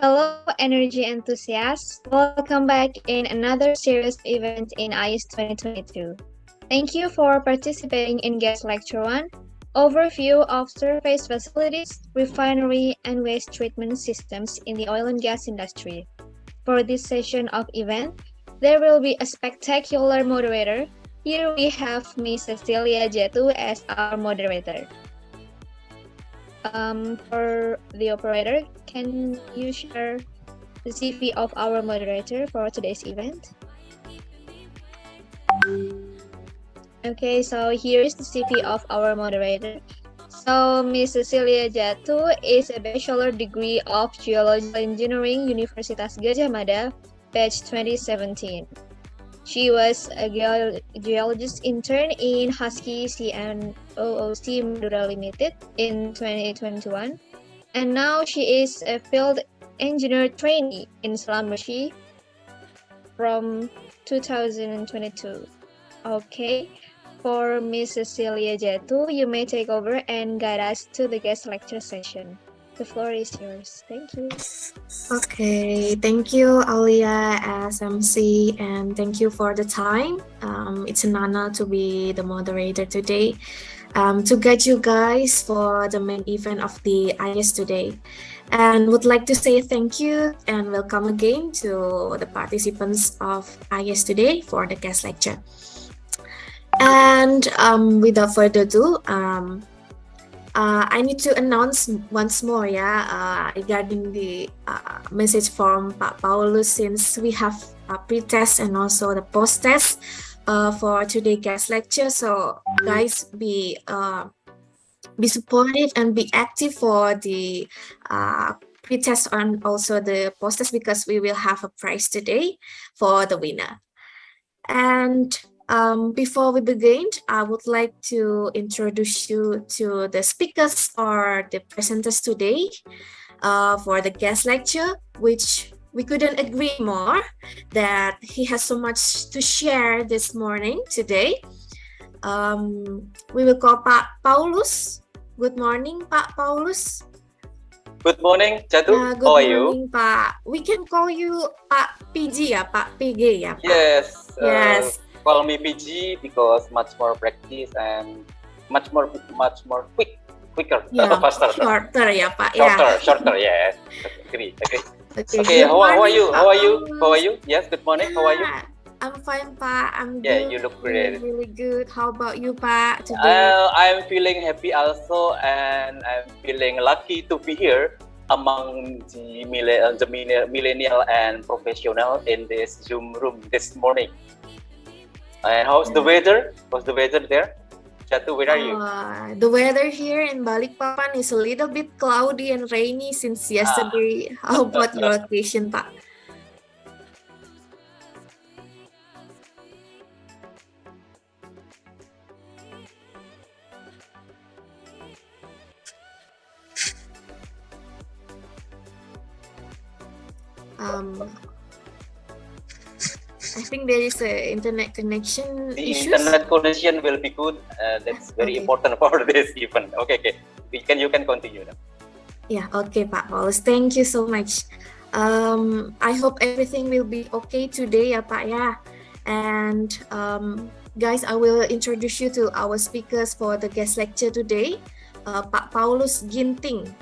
Hello, energy enthusiasts. Welcome back in another series event in IES 2022. Thank you for participating in Guest Lecture 1, Overview of Surface Facilities, Refinery, and Waste Treatment Systems in the Oil and Gas Industry. For this session of event, there will be a spectacular moderator. Here we have Miss Cecilia Jatu as our moderator. For the operator, can you share the CV of our moderator for today's event? Okay, so here is the CV of our moderator. So Ms. Cecilia Jatu is a bachelor degree of Geological Engineering, Universitas Gadjah Mada, batch 2017. She was a geologist intern in Husky CNOOC Madura Limited in 2021, and now she is a field engineer trainee in Schlumberger from 2022. Okay, for Ms. Cecilia Jatu, you may take over and guide us to the guest lecture session. The floor is yours. Thank you. Okay, thank you, Alia, as MC, and thank you for the time. It's an honor to be the moderator today, to guide you guys for the main event of the IES today. And would like to say thank you and welcome again to the participants of IES today for the guest lecture. And without further ado, I need to announce once more, regarding the message from Pak Paulus, since we have a pre-test and also the post-test for today's guest lecture. So guys, be supportive and be active for the pre-test and also the post-test, because we will have a prize today for the winner. And before we begin, I would like to introduce you to the speakers or the presenters today for the guest lecture, which we couldn't agree more that he has so much to share this morning today. We will call Pak Paulus. Good morning, Pak Paulus. Good morning, Jatu. Good How are morning, you? Pak. We can call you Pak PG, Pak PG, Pak? Yes. Yes. Call me PG because much more practice and much more quicker, faster. Shorter, Pak. Shorter. Yes. Agree. Okay. How are you? Paulus. Yes. Good morning. How are you? I'm fine, Pak. I'm good. Yeah, you look great. Really good. How about you, Pak? Today? I'm feeling happy also, and I'm feeling lucky to be here among the millennial and professional in this Zoom room this morning. And how's the weather? What's the weather there? Jatu, where are you? The weather here in Balikpapan is a little bit cloudy and rainy since yesterday. How about your location, Pak? I think there is a internet connection issues. Internet connection will be good. That's very important for this event. Okay. You can continue now. Yeah, okay, Pak Paulus. Thank you so much. I hope everything will be okay today, Pak. And guys, I will introduce you to our speakers for the guest lecture today. Pak Paulus Ginting.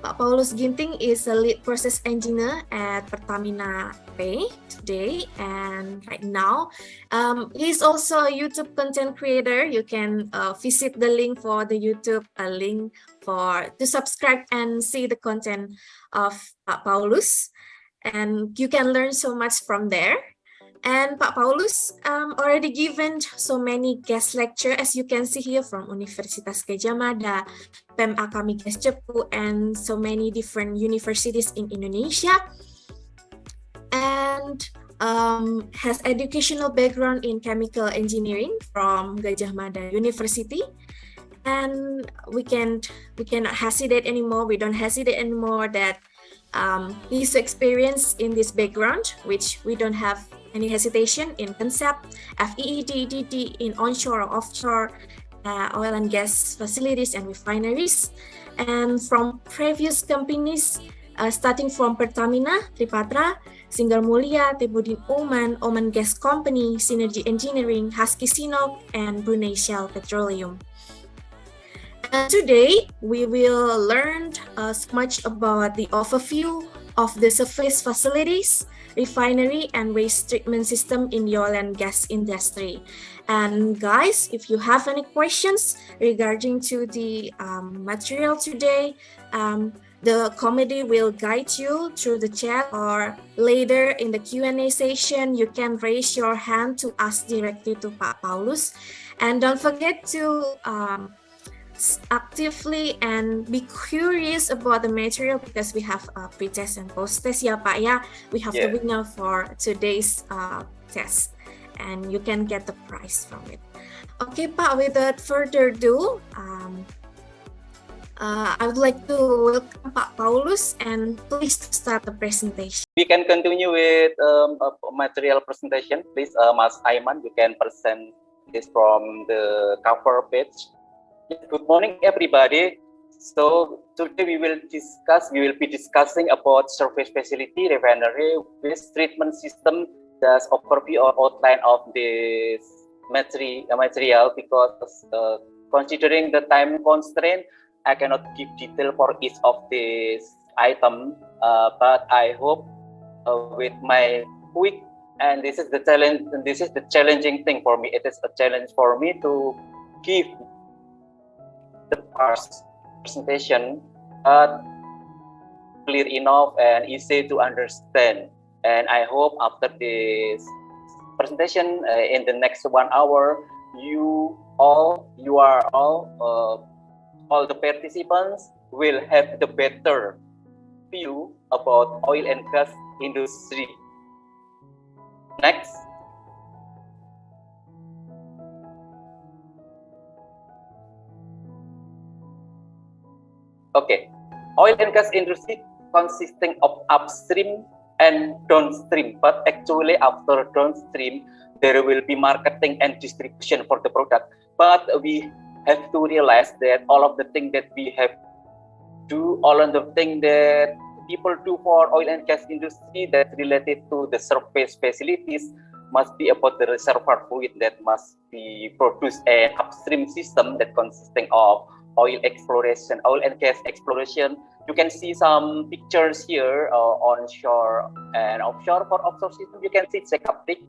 Pak Paulus Ginting is a lead process engineer at Pertamina P today, and right now he's also a YouTube content creator. You can visit the link for the YouTube link to subscribe and see the content of Pak Paulus, and you can learn so much from there. And Pak Paulus already given so many guest lecture, as you can see here, from Universitas Gadjah Mada, PEM Akamigas Cepu, and so many different universities in Indonesia. And has educational background in chemical engineering from Gadjah Mada University. And we cannot hesitate anymore. We don't hesitate anymore that his experience in this background, which we don't have any hesitation in concept, FEED, DD in onshore or offshore, oil and gas facilities and refineries. And from previous companies, starting from Pertamina, Tripatra, Singar Mulia, Tebudin Oman, Oman Gas Company, Synergy Engineering, Husky Sinop, and Brunei Shell Petroleum. And today, we will learn much about the overview of the surface facilities, refinery, and waste treatment system in the oil and gas industry. And guys, if you have any questions regarding to the material today, the committee will guide you through the chat, or later in the Q&A session, you can raise your hand to ask directly to Pak Paulus. And don't forget to actively and be curious about the material, because we have a pre-test and post-test ya Pak ya. We have the winner for today's test, and you can get the prize from it. Okay Pak, without further ado, I would like to welcome Pak Paulus, and please start the presentation. We can continue with a material presentation. Please, Mas Aiman, you can present this from the cover page. Good morning, everybody. So today we will be discussing about surface facility, refinery, waste treatment system. Just overview or outline of this material, because considering the time constraint, I cannot give detail for each of these item, but I hope with my quick, and this is the challenge, and this is the challenging thing for me. It is a challenge for me to give the first presentation clear enough and easy to understand. And I hope after this presentation in the next 1 hour, all the participants will have the better view about oil and gas industry. Next. Okay, oil and gas industry consisting of upstream and downstream, but actually after downstream there will be marketing and distribution for the product. But we have to realize that all of the things that we have do, all of the things that people do for oil and gas industry that related to the surface facilities must be about the reservoir fluid that must be produced, an upstream system that consisting of oil exploration, oil and gas exploration. You can see some pictures here onshore and offshore. For offshore system, you can see Jack-Up Dig,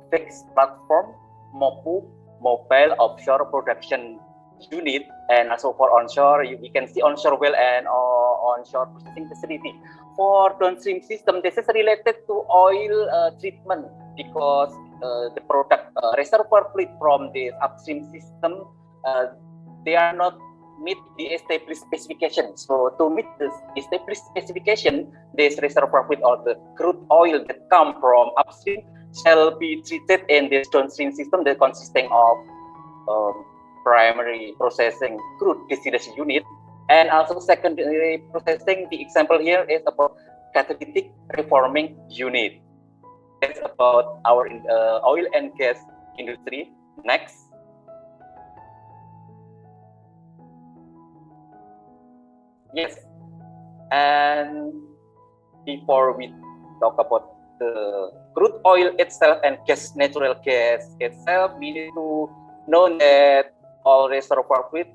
fixed platform, MOPU, mobile offshore production unit, and also for onshore, we can see onshore well and onshore processing facility. For downstream system, this is related to oil treatment, because the product reservoir fluid from the upstream system, they are not meet the established specification. So to meet the established specification, this reservoir fluid or the crude oil that come from upstream shall be treated in this downstream system that consisting of primary processing crude distillation unit, and also secondary processing. The example here is about catalytic reforming unit. That's about our oil and gas industry. Next. Yes, and before we talk about the crude oil itself and natural gas itself, we need to know that all reservoir fluid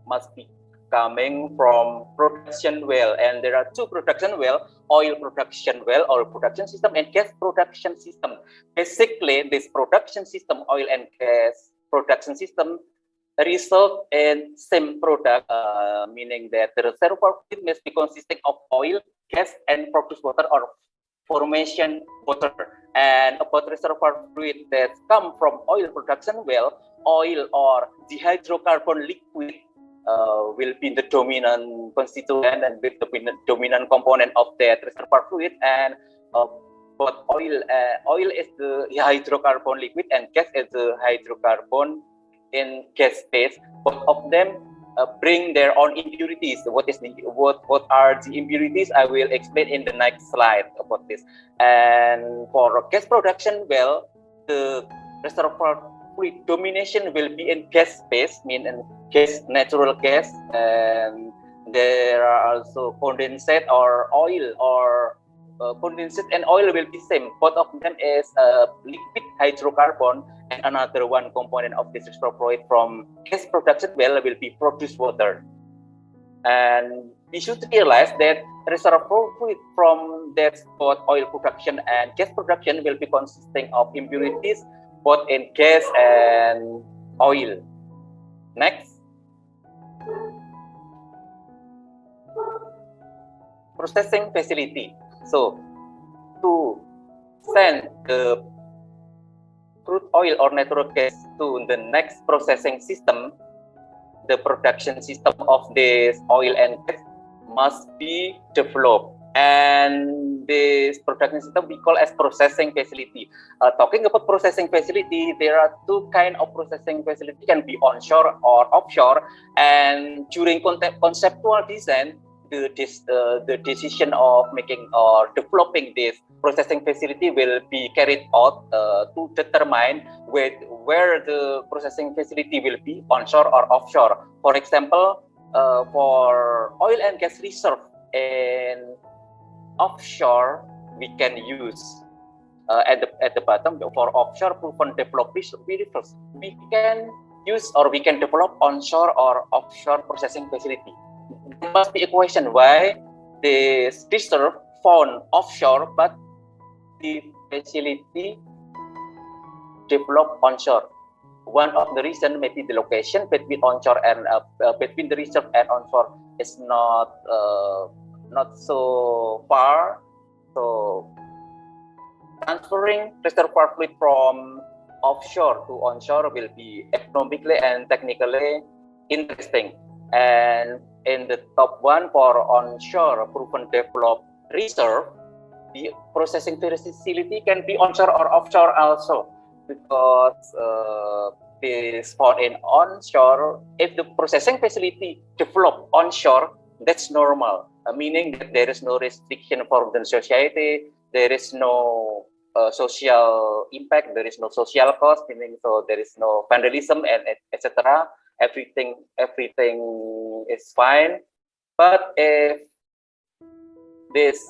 must be coming from production well, and there are two production well: oil production well, oil production system, and gas production system. Basically, this production system, oil and gas production system, result in same product, meaning that the reservoir fluid must be consisting of oil, gas, and produced water or formation water. And about reservoir fluid that come from oil production well, oil or the hydrocarbon liquid will be the dominant constituent and with the dominant component of that reservoir fluid. And but oil is the hydrocarbon liquid and gas is the hydrocarbon in gas phase. Both of them bring their own impurities. What are the impurities? I will explain in the next slide about this. And for gas production well, the reservoir fluid domination will be in gas phase, mean in gas, natural gas, and there are also condensate or oil or condensate and oil will be same. Both of them is liquid hydrocarbon, and another one component of this reservoir fluid from gas production well will be produced water. And we should realize that reservoir fluid from that both oil production and gas production will be consisting of impurities both in gas and oil. Next. Processing facility. So to send the crude oil or natural gas to the next processing system, the production system of this oil and gas must be developed, and this production system we call as processing facility. Talking about processing facility, there are two kinds of processing facility, can be onshore or offshore, and during conceptual design, the decision of making or developing this processing facility will be carried out to determine where the processing facility will be, onshore or offshore. For example, for oil and gas reserve in offshore, we can use at the bottom for offshore proven developed reserves. We can use or we can develop onshore or offshore processing facility. There must be a question why this reserve found offshore but the facility developed onshore. One of the reasons may be the location between onshore and between the reserve and onshore is not so far. So transferring reservoir fluid from offshore to onshore will be economically and technically interesting. And in the top one for onshore proven developed reserve, the processing facility can be onshore or offshore also, because this found in onshore, if the processing facility developed onshore, that's normal, meaning that there is no restriction for the society, there is no social impact, there is no social cost, meaning so there is no vandalism and etc. Everything is fine. But if this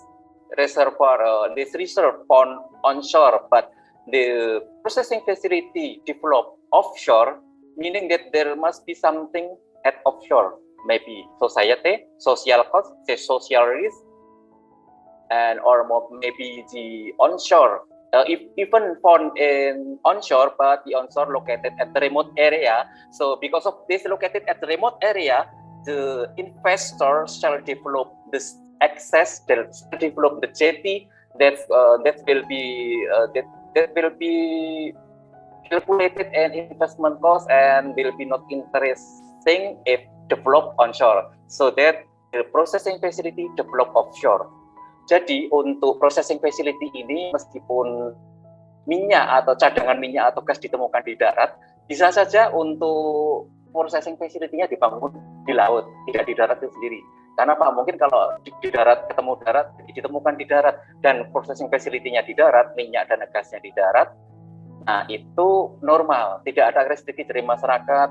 reservoir, this reserve found onshore, but the processing facility developed offshore, meaning that there must be something at offshore, maybe society, social cost, social risk, and or maybe the onshore. If even found in onshore, but the onshore located at the remote area. So because of this located at the remote area, the investor shall develop this access, shall develop the jetty that will be calculated and investment cost and will be not interesting if developed onshore. So that the processing facility developed offshore. Jadi untuk processing facility ini meskipun minyak atau cadangan minyak atau gas ditemukan di darat, bisa saja untuk processing facility-nya dibangun di laut, tidak di darat itu sendiri. Karena Pak, mungkin kalau di darat ketemu darat, ditemukan di darat dan processing facility-nya di darat, minyak dan gasnya di darat, nah itu normal, tidak ada restriksi dari masyarakat.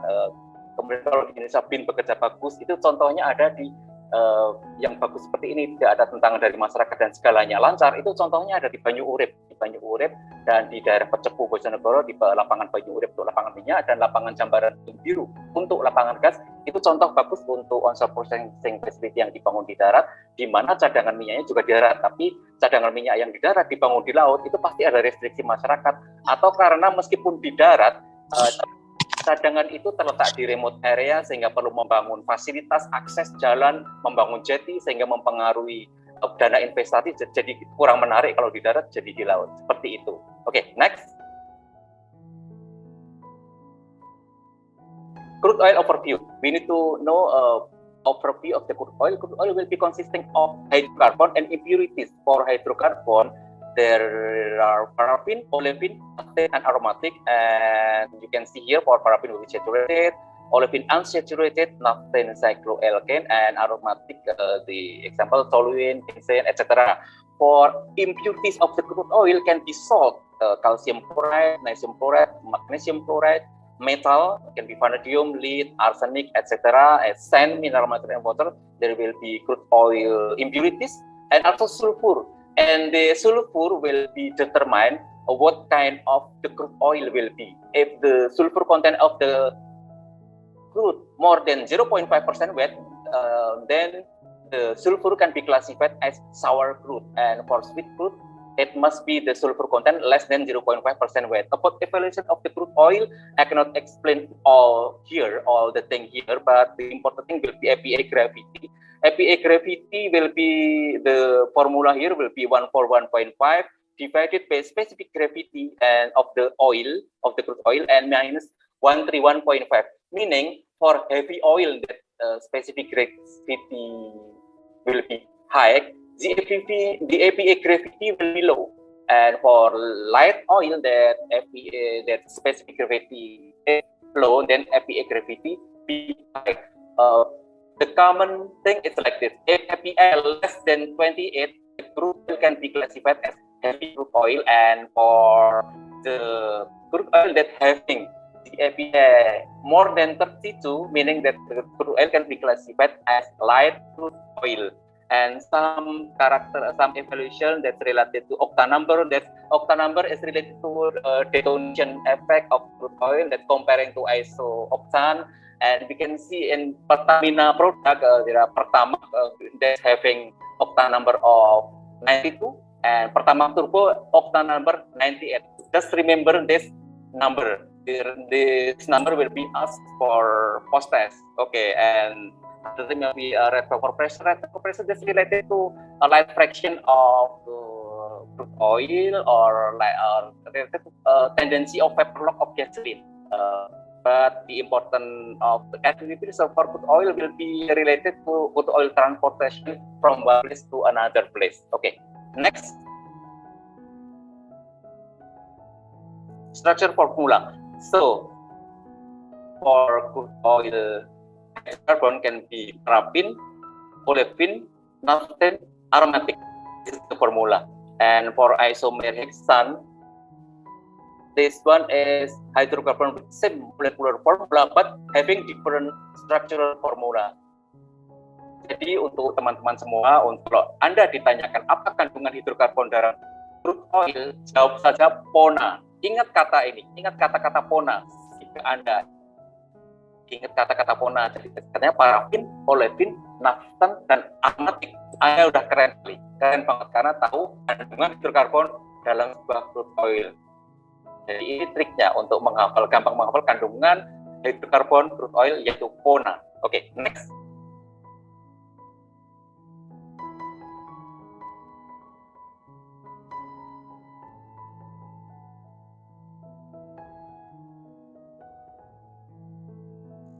Kemudian kalau di Indonesia BIN bekerja bagus, itu contohnya ada di yang bagus seperti ini, tidak ada tentangan dari masyarakat dan segalanya lancar. Itu contohnya ada di Banyu Urip dan di daerah Pecepu Bojonegoro, di lapangan Banyu Urip untuk lapangan minyak dan lapangan Jambaran Biru untuk lapangan gas. Itu contoh bagus untuk onshore processing facility yang dibangun di darat, di mana cadangan minyaknya juga di darat. Tapi cadangan minyak yang di darat dibangun di laut itu pasti ada restriksi masyarakat, atau karena meskipun di darat cadangan itu terletak di remote area sehingga perlu membangun fasilitas akses jalan, membangun jetty sehingga mempengaruhi dana investasi, jadi kurang menarik kalau di darat, jadi di laut. Seperti itu. Oke, next. Crude oil overview. We need to know overview of the crude oil. Crude oil will be consisting of hydrocarbon and impurities. For hydrocarbon, there are paraffin, olefin, ethane, and aromatic. And you can see here for paraffin will be saturated, olefin unsaturated, naphthalene, cycloalkane, and aromatic, the example toluene, benzene, etc. For impurities of the crude oil can be salt, calcium chloride, magnesium chloride, metal, can be vanadium, lead, arsenic, etc. As sand, mineral matter, and water, there will be crude oil impurities, and also sulfur. And the sulfur will be determined what kind of the crude oil will be. If the sulfur content of the crude more than 0.5% wet, then the sulfur can be classified as sour crude. And for sweet crude, it must be the sulfur content less than 0.5% wet. About evaluation of the crude oil, I cannot explain all the thing here, but the important thing will be APA gravity. APA gravity will be, the formula here will be 1 for 1.5 divided by specific gravity and of the oil, of the crude oil, and minus 131.5, meaning for heavy oil that specific gravity will be high, the APA gravity will be low, and for light oil that specific gravity is low, then APA gravity be high. The common thing is like this: if APA less than 28, the crude oil can be classified as heavy crude oil, and for the crude oil that having the APA more than 32, meaning that the crude oil can be classified as light crude oil. And some evaluation that's related to octa number. That octa number is related to detonation effect of crude oil, that comparing to isooctane. And we can see in Pertamina product, there are Pertamax that's having octa number of 92, and Pertamax Turbo octa number 98. Just remember this number. This number will be asked for post-test. Okay, and the thing will be red vapor pressure. Red vapor pressure is related to a light fraction of crude oil, or related to tendency of vapor lock of gasoline. But the importance of the activities of crude oil will be related to crude oil transportation from one place to another place. Okay, next. Structure formula. So, for crude oil, hydrocarbon can be paraffin, olefin, naphthalene, aromatic. This is the formula. And for isomer hexane, this one is hydrocarbon with same molecular formula but having different structural formula. Jadi untuk teman-teman semua, untuk Anda ditanyakan apa kandungan hidrokarbon dalam crude oil, jawab saja PONA. Ingat kata ini, ingat kata-kata PONA. Jika Anda ingat kata-kata PONA, jadi katanya parafin, olefin, naphthalene, dan aromatik. Anda udah keren banget karena tahu kandungan hidrokarbon dalam sebuah crude oil. Jadi ini triknya untuk gampang menghafal kandungan hidrokarbon crude oil, yaitu PONA. Oke, next.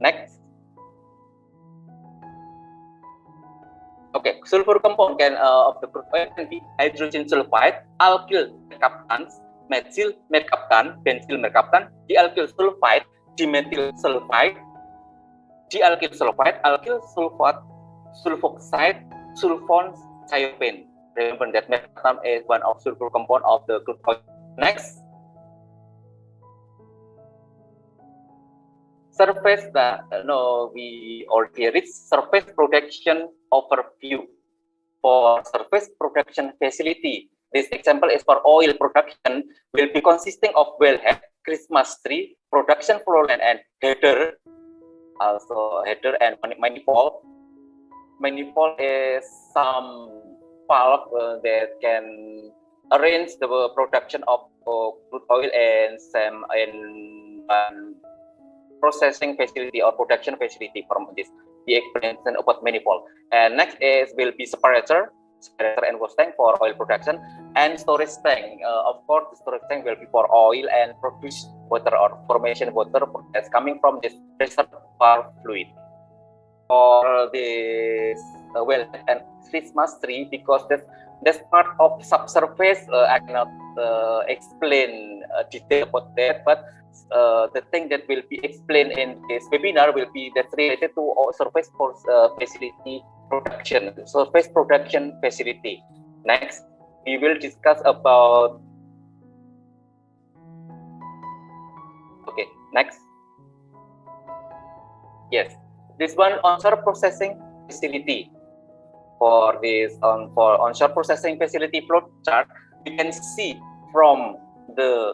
Next. Okay, sulfur compound of the crude oil can be hydrogen sulfide, alkyl mercaptans, methyl mercaptan, benzyl mercaptan, dialkyl sulfide, dimethyl sulfide, dialkyl sulfide, alkyl sulfate, sulfoxide, sulfone, thiopane. Remember that mercaptan is one of sulfur compound of the crude oil. Next. Surface, we already reached surface production overview. For surface production facility, this example is for oil production, will be consisting of wellhead, Christmas tree, production flow line, and header. Also header and manifold. Manifold is some valve that can arrange the production of crude oil and some processing facility or production facility from this. The explanation about manifold. And next will be separator and wash tank for oil production, and storage tank. Of course, the storage tank will be for oil and produce water or formation water that's coming from this reservoir fluid. For this well and Christmas tree, because that's part of subsurface. I cannot explain detail about that, but the thing that will be explained in this webinar will be that's related to surface facility production, surface production facility. Next, we will discuss about Next. Yes, this one onshore processing facility. For this for onshore processing facility flow chart, you can see from the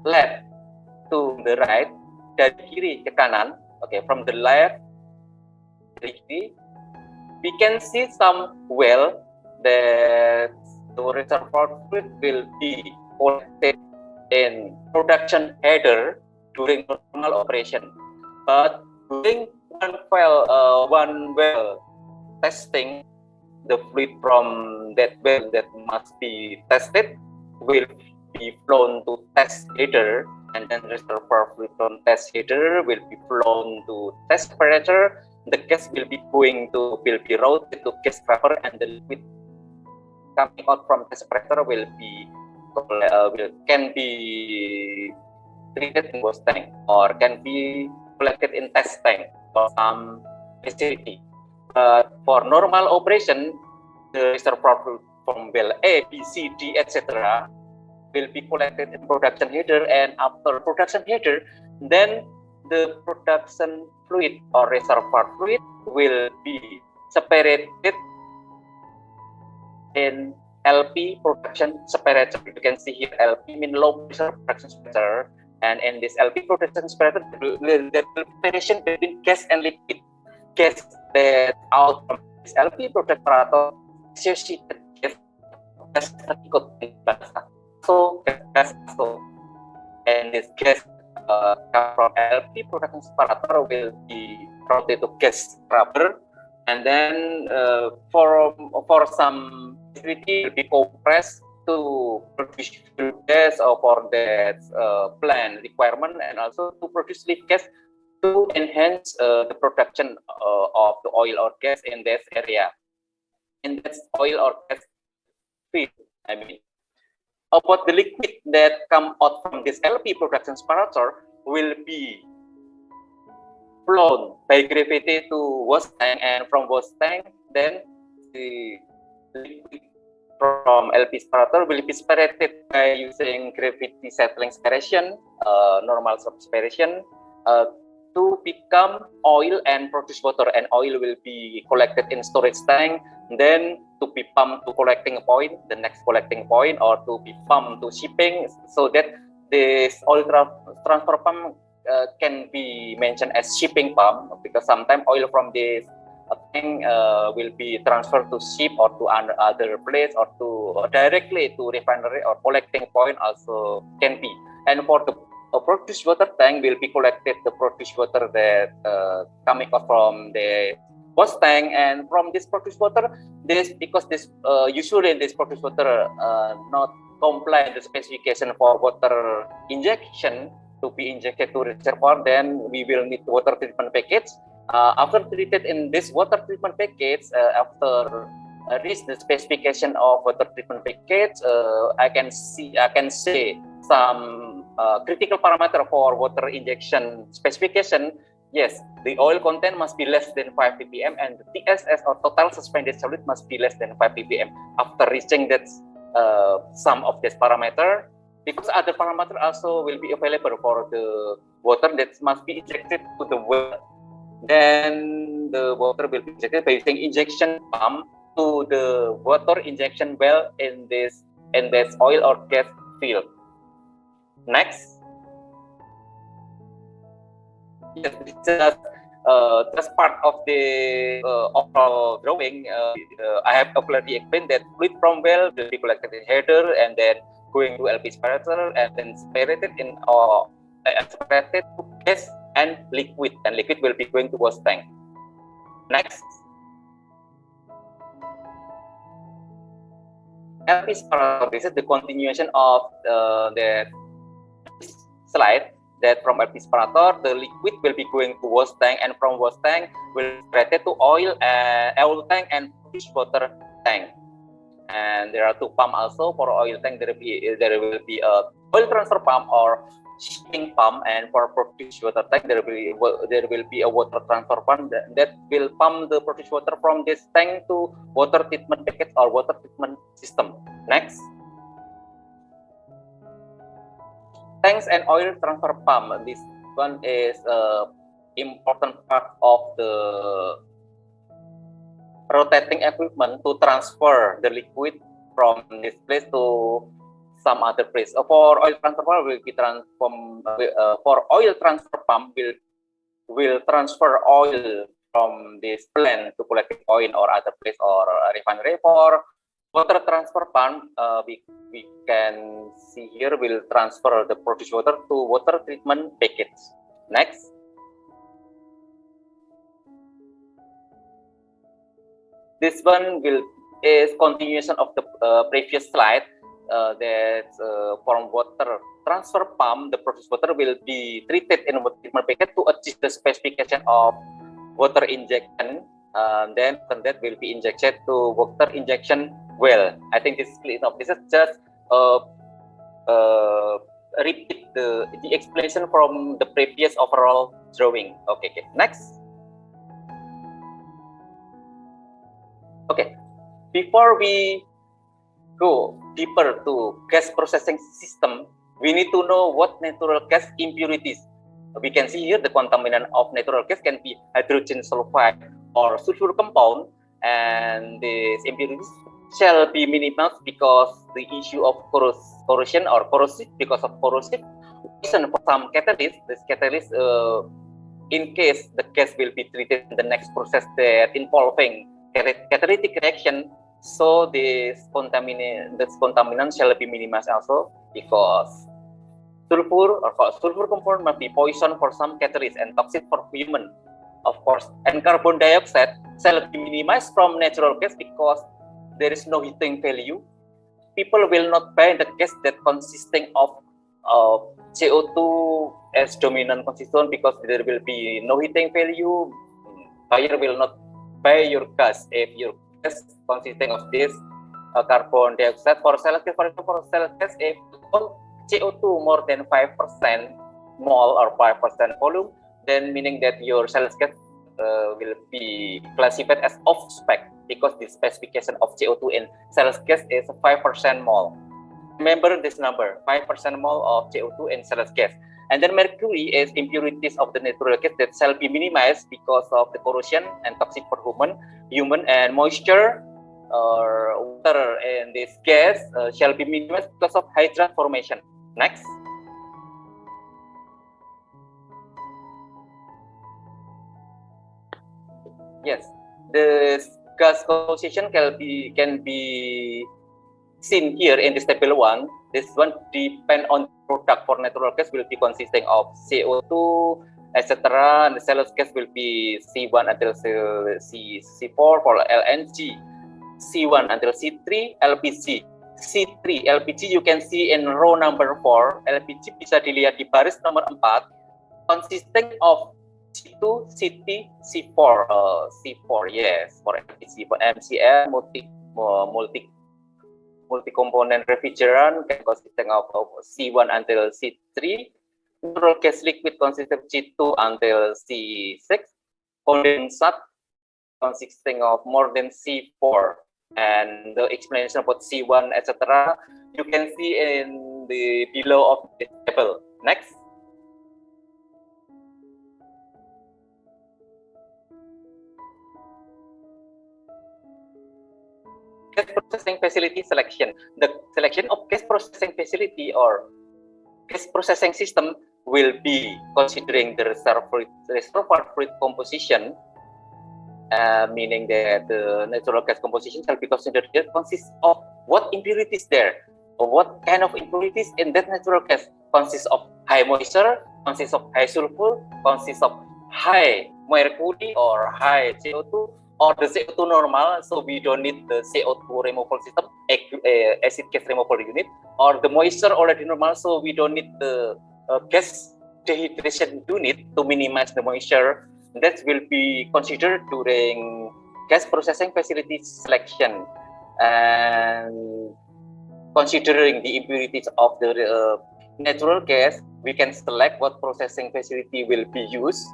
left to the right, dari kiri ke kanan. Okay, from the left to kiri, we can see some well that the reservoir fluid will be collected in production header during normal operation. But during one well testing, the fluid from that well that must be tested will be flown to test header, and then reservoir fluid from test header will be flown to test separator. The gas will be routed to gas scrubber, and the liquid coming out from the separator can be treated in waste tank or can be collected in test tank or some facility. But for normal operation, the reservoir fluid from well A, B, C, D, etc. will be collected in production header, and after production header, then the production fluid or reservoir fluid will be separated in LP production separator. You can see here LP means low pressure production separator, and in this LP production separator, the separation between gas and liquid. Gas that out from this LP production separator associated gas ikut so gas and this gas from LP production separator will be routed to gas scrubber, and then for some facility will be compressed to produce fuel gas or for that plant requirement, and also to produce leaf gas to enhance the production of the oil or gas in this area. In this oil or gas field, I mean. About the liquid that come out from this LP production separator will be flown by gravity to waste tank, and from waste tank, then the liquid from LP separator will be separated by using gravity settling separation, normal separation, to become oil and produce water, and oil will be collected in storage tank, then to be pumped to collecting point, the next collecting point, or to be pumped to shipping, so that this oil transfer pump can be mentioned as shipping pump, because sometimes oil from this tank will be transferred to ship or to other place, or to directly to refinery or collecting point also can be. And for the produced water tank will be collected the produced water that coming up from the waste tank, and from this produced water, because usually this produced water not comply the specification for water injection to be injected to reservoir, then we will need water treatment package. After treated in this water treatment package, after reach the specification of water treatment package, I can say some critical parameter for water injection specification. Yes, the oil content must be less than 5 ppm, and the TSS or total suspended solid must be less than 5 ppm. After reaching that some of this parameter, because other parameter also will be available for the water that must be injected to the well, then the water will be injected by using injection pump to the water injection well in this oil or gas field. Next. Yes, this is just part of the overall drawing. I have already explained that fluid from well will be collected in header, and then going to LP separator, and then separated separated to gas and liquid will be going to waste tank. Next. LP separator. This is the continuation of the slide. That from LP separator, the liquid will be going to waste tank, and from waste tank will be separated to oil tank and produced water tank. And there are two pumps also for oil tank. There will be a oil transfer pump or shipping pump, and for produced water tank there will be a water transfer pump that will pump the produced water from this tank to water treatment package or water treatment system. Next. Tanks and oil transfer pump. This one is important part of the rotating equipment to transfer the liquid from this place to some other place. For oil transfer pump will be transform. For oil transfer pump will transfer oil from this plant to collecting oil or other place or refinery. For water transfer pump, we can see here will transfer the produced water to water treatment package. Next. This one is continuation of the previous slide. That from water transfer pump, the produced water will be treated in water treatment package to achieve the specification of water injection. Then that will be injected to water injection well. I think this is clear enough. This is just repeat the explanation from the previous overall drawing. Okay. Next. Okay, before we go deeper to gas processing system, we need to know what natural gas impurities. We can see here the contaminant of natural gas can be hydrogen sulfide or sulfur compound, and these impurities shall be minimized because the issue of corrosion or corrosive because of corrosive poison for some catalyst. This catalyst, in case the gas will be treated in the next process that involving catalytic reaction, so this contaminant shall be minimized also because sulfur compound may be poison for some catalysts and toxic for human, of course. And carbon dioxide shall be minimized from natural gas because there is no heating value. People will not buy the gas that consisting of CO2 as dominant constituent because there will be no heating value. Buyer will not buy your gas if your gas consisting of this carbon dioxide. For shale gas, for example, for shale gas, if CO2 more than 5% mole or 5% volume, then meaning that your shale gas will be classified as off spec because the specification of CO2 in shale gas is 5% mole. Remember this number, 5% mole of CO2 in shale gas. And then mercury is impurities of the natural gas that shall be minimized because of the corrosion and toxic for human and moisture or water in this gas shall be minimized because of hydrate formation. Next. Yes, the gas composition can be seen here in this table 1. This one depend on product. For natural gas will be consisting of CO2, etc. And the shale gas will be C1 until C4 for LNG, C1 until C3 LPG. C3 LPG you can see in row number 4. LPG bisa dilihat di baris nomor 4, consisting of C2, C3, C4. C4, yes, for LPG. For MCL, multi-component refrigerant can consisting of C1 until C3. Natural gas liquid consisting of C2 until C6. Condensate consisting of more than C4. And the explanation about C1, etc., you can see in the below of this table. Next. Gas processing facility selection. The selection of gas processing facility or gas processing system will be considering the reservoir fluid composition, meaning that the natural gas composition shall be considered that consists of what impurities there, or what kind of impurities in that natural gas consists of high moisture, consists of high sulfur, consists of high mercury or high CO2, or the CO2 normal, so we don't need the CO2 removal system, acid gas removal unit, or the moisture already normal, so we don't need the gas dehydration unit to minimize the moisture. That will be considered during gas processing facility selection. And considering the impurities of the natural gas, we can select what processing facility will be used.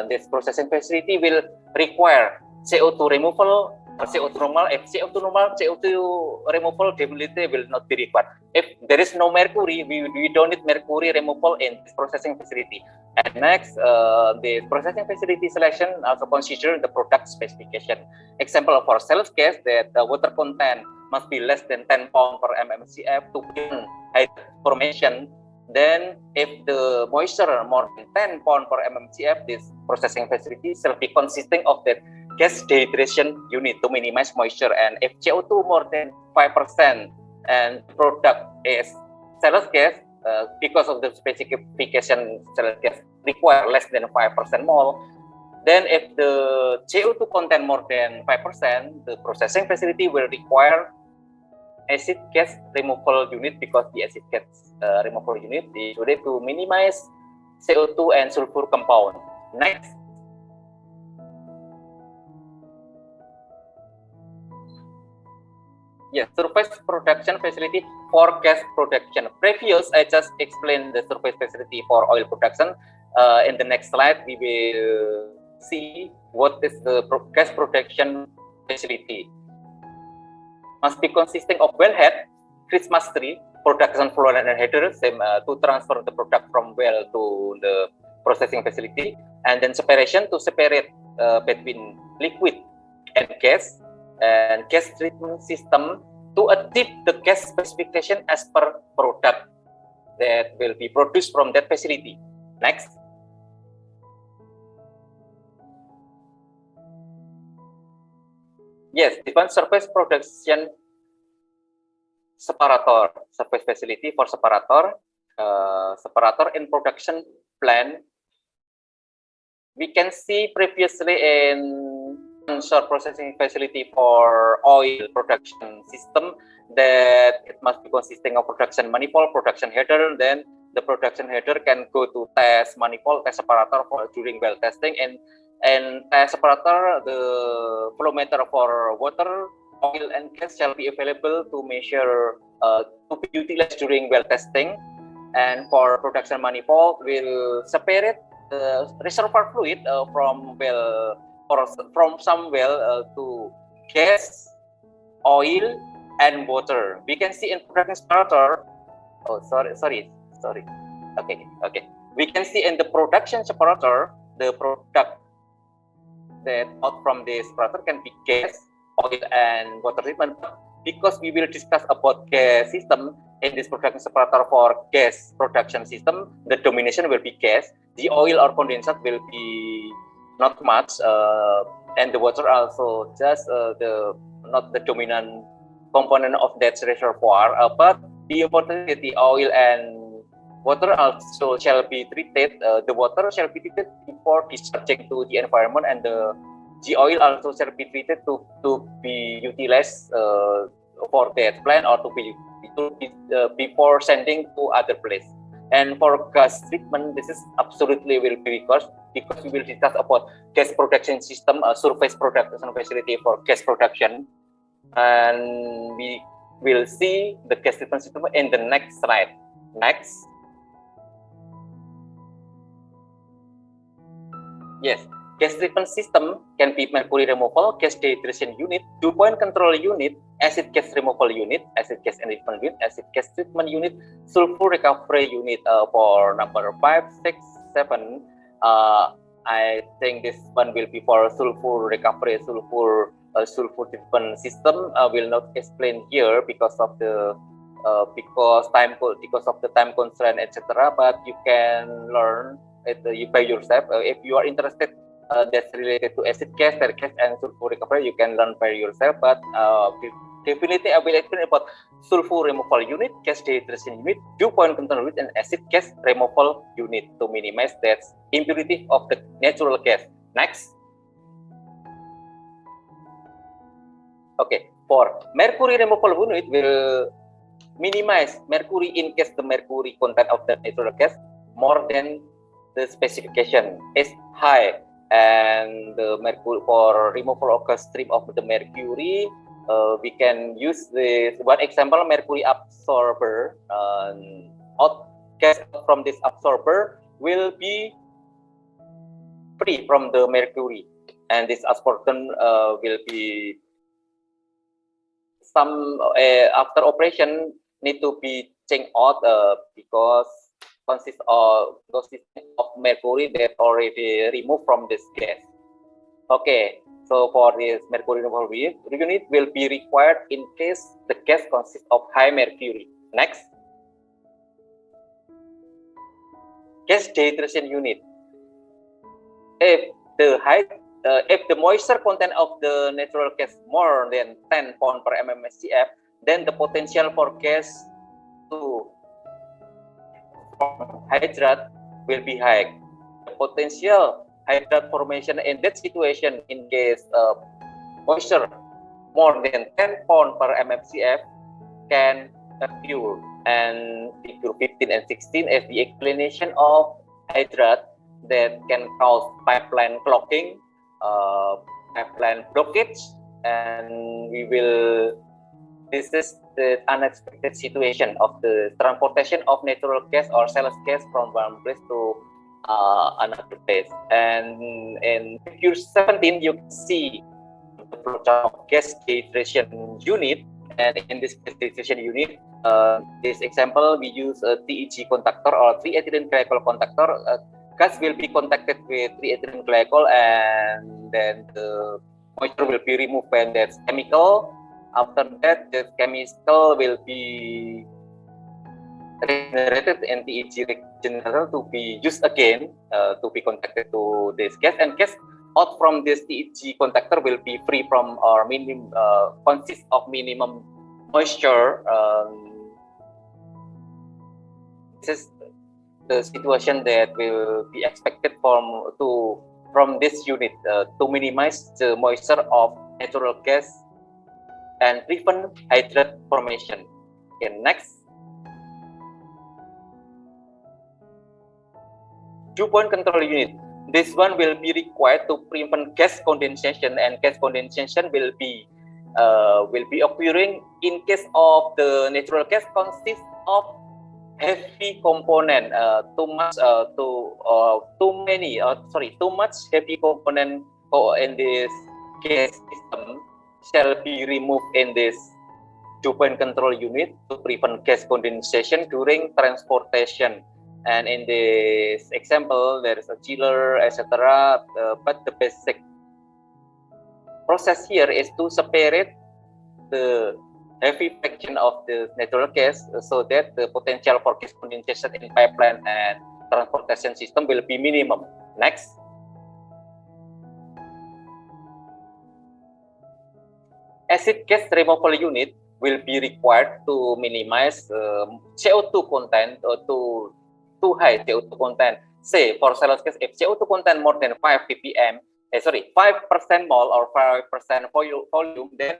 This processing facility will require CO2 removal CO2 normal, if CO2 normal, CO2 removal definitely will not be required. If there is no mercury, we don't need mercury removal in this processing facility. And next, the processing facility selection also consider the product specification. Example for self gas that the water content must be less than 10 pounds per mmCF to prevent hydrogen formation. Then, if the moisture more than 10 pounds per mmCF, this processing facility shall be consisting of that gas dehydration unit to minimize moisture. And if CO2 more than 5% and product is self gas, because of the specification self gas require less than 5% mole, then if the CO2 content more than 5%, the processing facility will require acid gas removal unit, because the acid gas removal unit is needed to minimize CO2 and sulfur compound. Next. Yes, surface production facility for gas production. Previous, I just explained the surface facility for oil production. In the next slide, we will see what is the gas production facility. Must be consisting of wellhead, Christmas tree, production floor and header, to transfer the product from well to the processing facility, and then separation to separate between liquid and gas, and gas treatment system to achieve the gas specification as per product that will be produced from that facility. Next. Yes, different surface production separator, surface facility for separator, separator in production plan. We can see previously in onshore processing facility for oil production system that it must be consisting of production manifold, production header. Then the production header can go to test manifold, test separator for during well testing, and test separator, the flow meter for water, oil, and gas shall be available to measure to be utilized during well testing. And for production manifold, will separate the reservoir fluid from well, or from some well to gas, oil, and water. We can see in production separator. Oh, sorry. Okay. We can see in the production separator the product that out from the separator can be gas, oil, and water treatment. Because we will discuss about gas system in this production separator for gas production system, the domination will be gas. The oil or condensate will be not much, and the water also just not the dominant component of that reservoir. But the important is the oil and water also shall be treated. The water shall be treated before discharging to the environment, and the oil also shall be treated to be utilized for that plant, or to be before sending to other place. And for gas treatment, this is absolutely will be required, because we will discuss about gas production system, surface production facility for gas production, and we will see the gas treatment system in the next slide. Next. Yes, gas treatment system can be mercury removal, gas dehydration unit, dew-point control unit, acid gas removal unit, acid gas enrichment unit, acid gas treatment unit, sulfur recovery unit. For number 5, 6, 7, I think this one will be for sulfur recovery, sulfur treatment system. Will not explain here because of the time constraint, etc. But you can learn it by yourself. If you are interested that's related to acid gas, and sulfur recovery, you can learn by yourself. But definitely I will explain about sulfur removal unit, gas dehydration unit, dew-point control unit, and acid gas removal unit to minimize that impurity of the natural gas. Next. Okay, for mercury removal unit will minimize mercury in case the mercury content of the natural gas more than the specification is high, and the mercury for removal of gas stream of the mercury, we can use this one example, mercury absorber. Out gas from this absorber will be free from the mercury, and this absorption will be some after operation need to be changed out because consist of mercury that already removed from this gas. Okay, so for this mercury removal unit will be required in case the gas consists of high mercury. Next, gas dehydration unit. If the moisture content of the natural gas more than 10 pound per mmSCF, then the potential for gas to hydrate will be high. The potential hydrate formation in that situation in case moisture more than 10 pound per mmCF can occur, and figure 15 and 16 as the explanation of hydrate that can cause pipeline clogging, pipeline blockage, and this is the unexpected situation of the transportation of natural gas or shale gas from one place to another place. And in figure 17, you can see the flow chart of gas dehydration unit. And in this gas dehydration unit, this example, we use a TEG contactor or triethylene glycol contactor. Gas will be contacted with triethylene glycol, and then the moisture will be removed when there's chemical. After that, the chemical will be regenerated and TEG regenerator to be used again to be contacted to this gas, and gas out from this TEG contactor will be free from or consist of minimum moisture. This is the situation that will be expected from this unit to minimize the moisture of natural gas and prevent hydrate formation. Okay, next. Dew point control unit. This one will be required to prevent gas condensation, and gas condensation will be occurring in case of the natural gas consists of heavy component, too much heavy component in this gas system shall be removed in this dew point control unit to prevent gas condensation during transportation. And in this example, there is a chiller, etc. But the basic process here is to separate the heavy fraction of the natural gas so that the potential for gas condensation in pipeline and transportation system will be minimum. Next. Acid gas removal unit will be required to minimize CO2 content or too high CO2 content. Say for shale gas, if CO2 content more than 5 ppm, 5% mole or 5% volume, then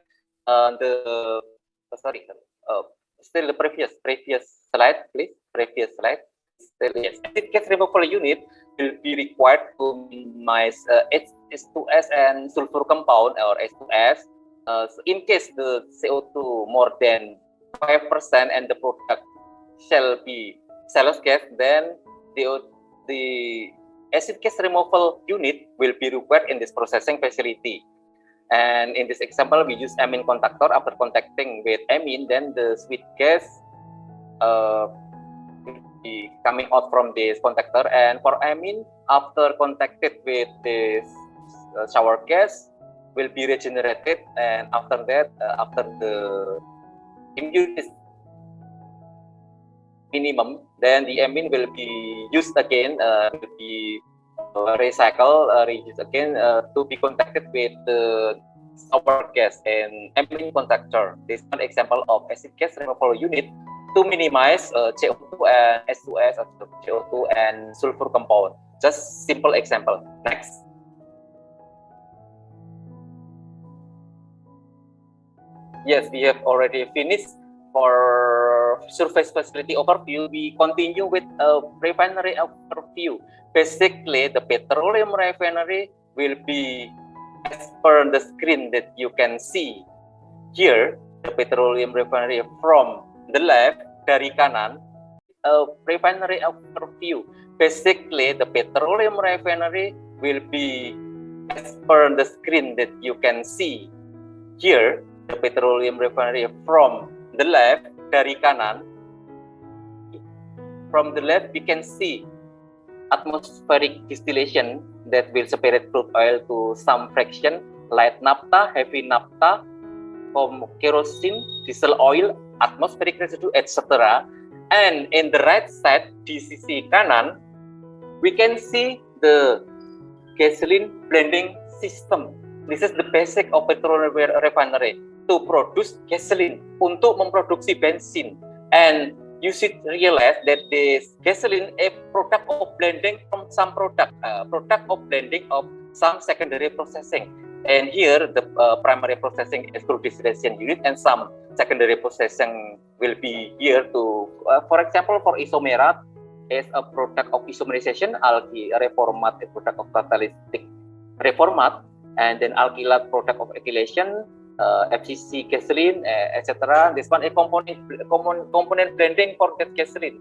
still the previous slide, please. Previous slide. Still, yes. Acid gas removal unit will be required to minimize H2S and sulfur compound or H2S. In case the CO2 more than 5% and the product shall be shale gas, then the acid gas removal unit will be required in this processing facility. And in this example, we use amine contactor. After contacting with amine, then the sweet gas will be coming out from this contactor. And for amine, after contacted with this shower gas, will be regenerated. And after that, after the impurity is minimum, then the amine will be used again, will be reused again to be contacted with the shower gas and amine contactor. This is one example of acid gas removal unit to minimize CO2 and H2S, CO2 and sulfur compound. Just simple example. Next. Yes, we have already finished for surface facility overview. We continue with a refinery overview. Basically, the petroleum refinery will be as per the screen that you can see here. The petroleum refinery from the left, dari kanan, a refinery overview. Basically, the petroleum refinery will be as per the screen that you can see here. the petroleum refinery from the left, dari kanan, from the left we can see atmospheric distillation that will separate crude oil to some fraction, light naphtha, heavy naphtha, kerosene, diesel oil, atmospheric residue, etc. And in the right side, di sisi kanan, we can see the gasoline blending system. This is the basic of petroleum refinery, to produce gasoline, untuk memproduksi bensin. And you should realize that this gasoline is a product of blending from some product of blending of some secondary processing. And here the primary processing is crude distillation unit, and some secondary processing will be here to, for example, for isomerat is a product of isomerization, reformat a product of catalytic reformat, and then alkylat product of alkylation, FCC gasoline, etc. This one a component blending for that gasoline.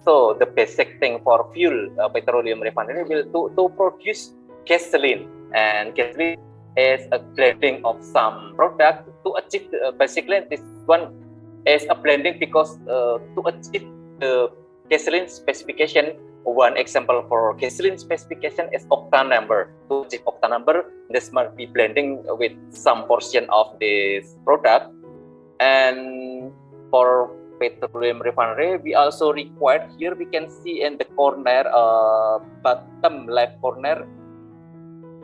So the basic thing for fuel petroleum refinery will to produce gasoline, and gasoline is a blending of some product to achieve basically this one is a blending because to achieve the gasoline specification. One example for gasoline specification is octane number. To achieve octane number, this must be blending with some portion of this product. And for petroleum refinery, we also required, here we can see in the corner, bottom left corner,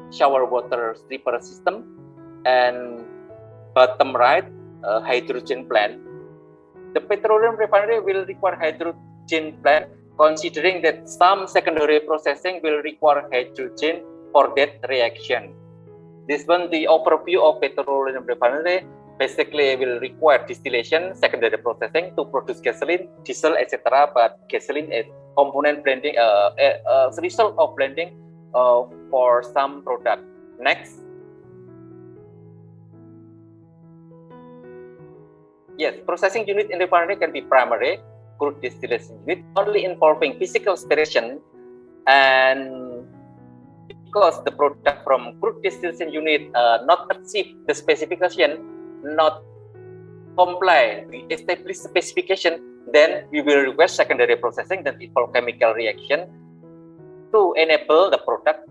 shower water stripper system, and bottom right, hydrogen plant. The petroleum refinery will require hydrogen plant, considering that some secondary processing will require hydrogen for that reaction. This one, the overview of petroleum refinery, basically will require distillation, secondary processing to produce gasoline, diesel, etc. But gasoline is component blending, result of blending for some product. Next. Yes, processing unit in refinery can be primary, crude distillation unit, only involving physical separation, and because the product from crude distillation unit not achieve the specification, not comply the established specification, then we will request secondary processing that involve chemical reaction to enable the product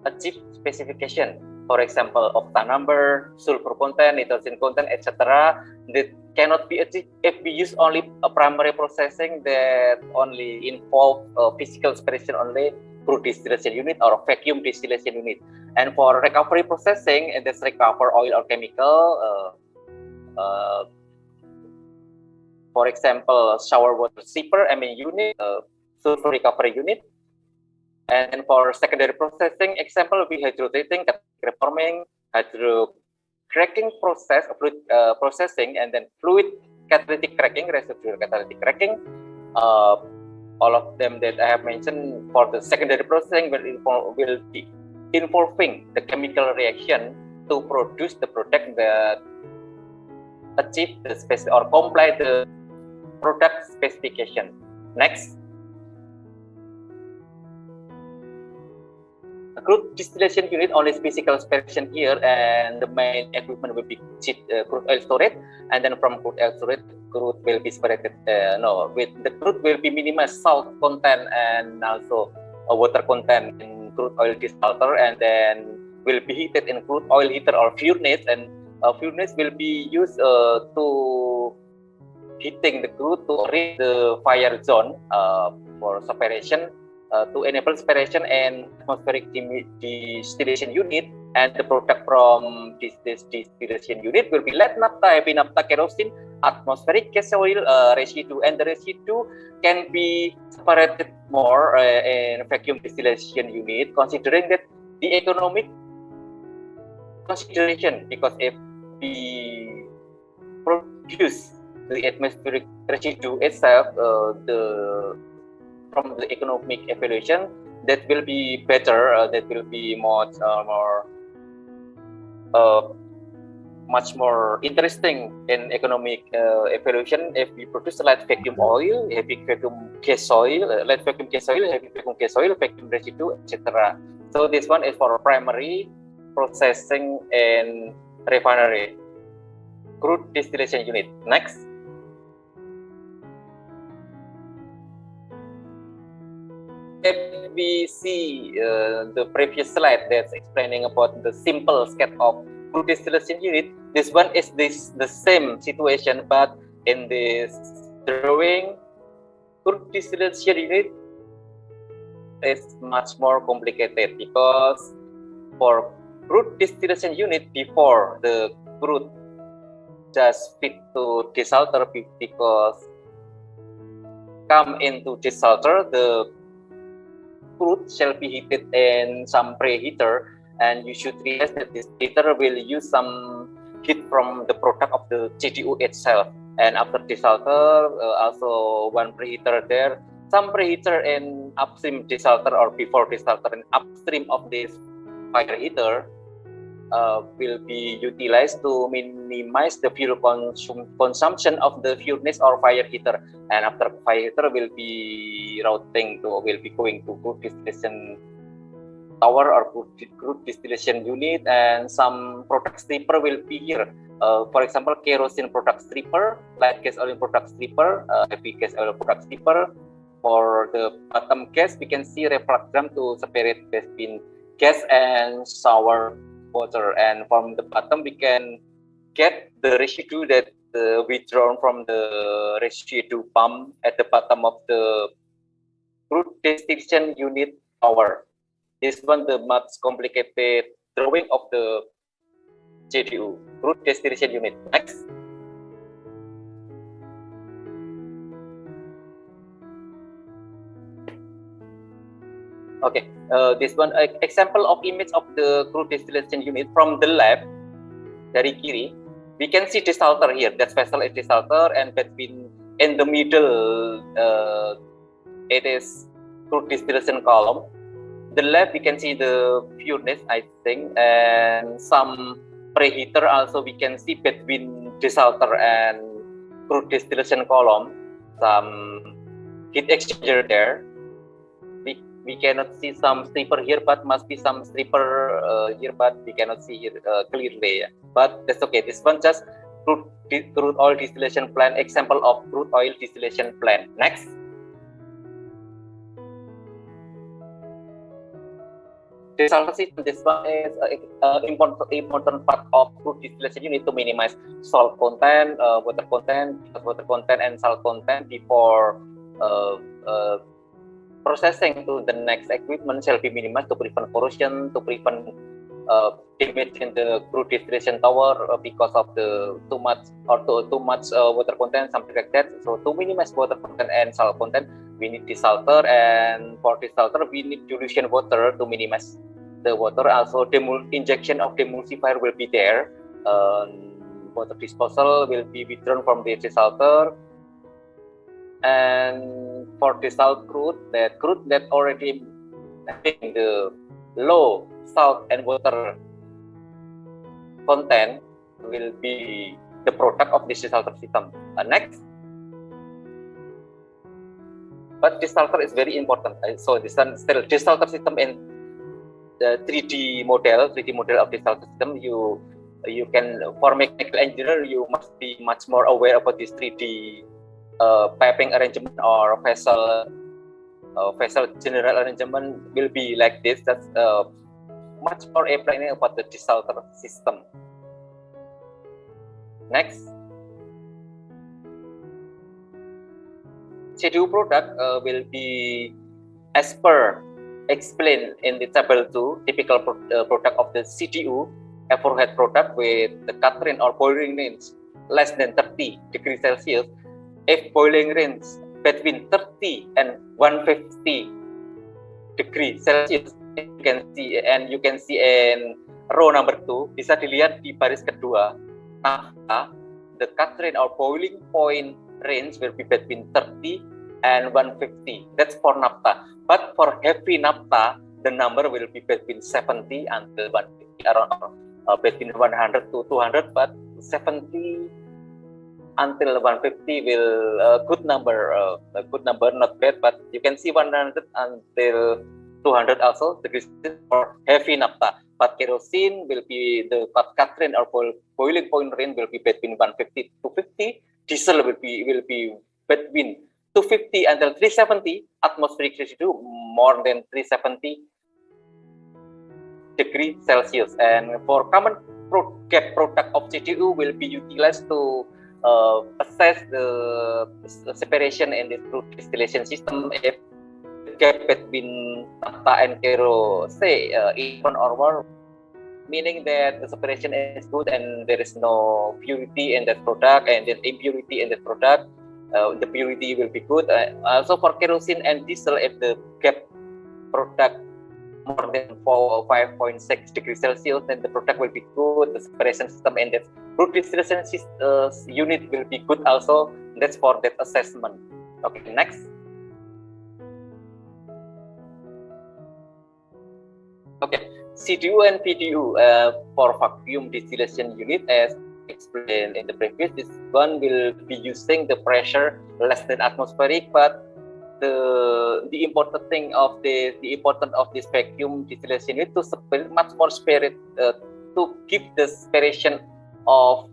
achieve specification. For example, octane number, sulfur content, nitrogen content, etc. That cannot be achieved if we use only a primary processing that only involve physical separation only, crude distillation unit or vacuum distillation unit. And for recovery processing, this recover oil or chemical, for example, shower water stripper, unit, sulfur recovery unit. And for secondary processing, example will be hydrotreating, reforming, hydrocracking process, processing, and then fluid catalytic cracking, residual catalytic cracking. All of them that I have mentioned for the secondary processing will be involving the chemical reaction to produce the product that achieve the specific or comply the product specification. Next. A crude distillation unit only physical separation here, and the main equipment will be crude oil storage, and then from crude oil storage, crude will be separated. With the crude will be minimized salt content and also water content in crude oil desalter, and then will be heated in crude oil heater or furnace, and furnace will be used to heating the crude to reach the fire zone for separation. To enable separation and atmospheric distillation unit, and the product from this distillation unit will be light naphtha, heavy naphtha, kerosene, atmospheric gas oil residue, and the residue can be separated more in vacuum distillation unit, considering that the economic consideration, because if we produce the atmospheric residue itself, from the economic evaluation, that will be better, that will be much more interesting in economic evaluation if we produce light vacuum oil, heavy vacuum gas oil, light vacuum gas oil, heavy vacuum gas oil, vacuum residue, etc. So this one is for primary processing in refinery. crude distillation unit. Next. If we see the previous slide that's explaining about the simple sketch of crude distillation unit, this one is the same situation, but in this drawing, crude distillation unit is much more complicated, because for crude distillation unit, before the crude just fit to desalter, because come into desalter, the crude shall be heated in some preheater, and you should realize that this heater will use some heat from the product of the CDU itself. And after desalter, also one preheater there, some preheater in upstream desalter or before desalter and upstream of this fire heater will be utilized to minimize the fuel consumption of the furnace or fire heater. And after fire heater will be going to crude distillation tower or crude distillation unit, and some product stripper will be here. For example, kerosene product stripper, light gas oil product stripper, heavy gas oil product stripper. For the bottom gas, we can see refractogram to separate between gas and sour water, and from the bottom we can get the residue that withdrawn from the residue pump at the bottom of the crude distillation unit tower. This one the much complicated drawing of the CDU, crude distillation unit. Next. Okay, this one example of image of the crude distillation unit from the left, dari kiri. We can see desalter here. That vessel is desalter, and between in the middle, it is crude distillation column. The left we can see the furnace, I think, and some preheater also we can see between desalter and crude distillation column. Some heat exchanger there. We cannot see some stripper here, but must be some stripper here, but we cannot see here clearly. Yeah. But that's okay. This one just crude oil distillation plant, example of crude oil distillation plant. Next. Desalter system. This one is important part of crude distillation unit to minimize salt content, water content, and salt content before processing to the next equipment shall be minimized to prevent corrosion, to prevent damage in the crude distillation tower because of the too much water content, something like that. So to minimize water content and salt content, we need desalter, and for desalter we need dilution water to minimize the water. Also, injection of demulsifier will be there. Water disposal will be withdrawn from the desalter. And for desalt crude that already having the low salt and water content will be the product of this desalter system. Next. But desalter is very important. So this one still desalter system in the 3D model of desalter system. You can, for mechanical engineer, you must be much more aware about this 3D piping arrangement or vessel general arrangement will be like this. That's much more applying about the desalter system. Next. CDU product will be as per explained in the table 2, typical product of the CDU, overhead product with the cut range or boiling range less than 30 degrees Celsius. If boiling range between 30 and 150 degrees Celsius, you can see in row number 2, bisa dilihat di baris kedua, naphtha, the cut range or boiling point range will be between 30 and 150. That's for naphtha. But for heavy naphtha, the number will be between 70 until 150, around between 100 to 200, but 70 until 150 will a good number, not bad. But you can see 100 until 200 also degrees for heavy naphtha. but kerosene will be the cut range or boiling point range will be between 150 to 50. Diesel will be between 250 until 370 atmospheric residue, more than 370 degrees Celsius. And for common gap product of CDU will be utilized to assess the separation in the crude distillation system. If the gap between naphtha and kero say even or more, meaning that the separation is good and there is no purity in that product and then impurity in that product, the purity will be good. Also for kerosene and diesel, if the gap product more than 5.6 degrees Celsius, then the product will be good. The separation system and the crude distillation unit will be good also. That's for that assessment. Okay, next. Okay, CDU and PDU for vacuum distillation unit, as explained in the previous, this one will be using the pressure less than atmospheric, but the important thing of the importance of this vacuum distillation unit to much more spirit to give the separation of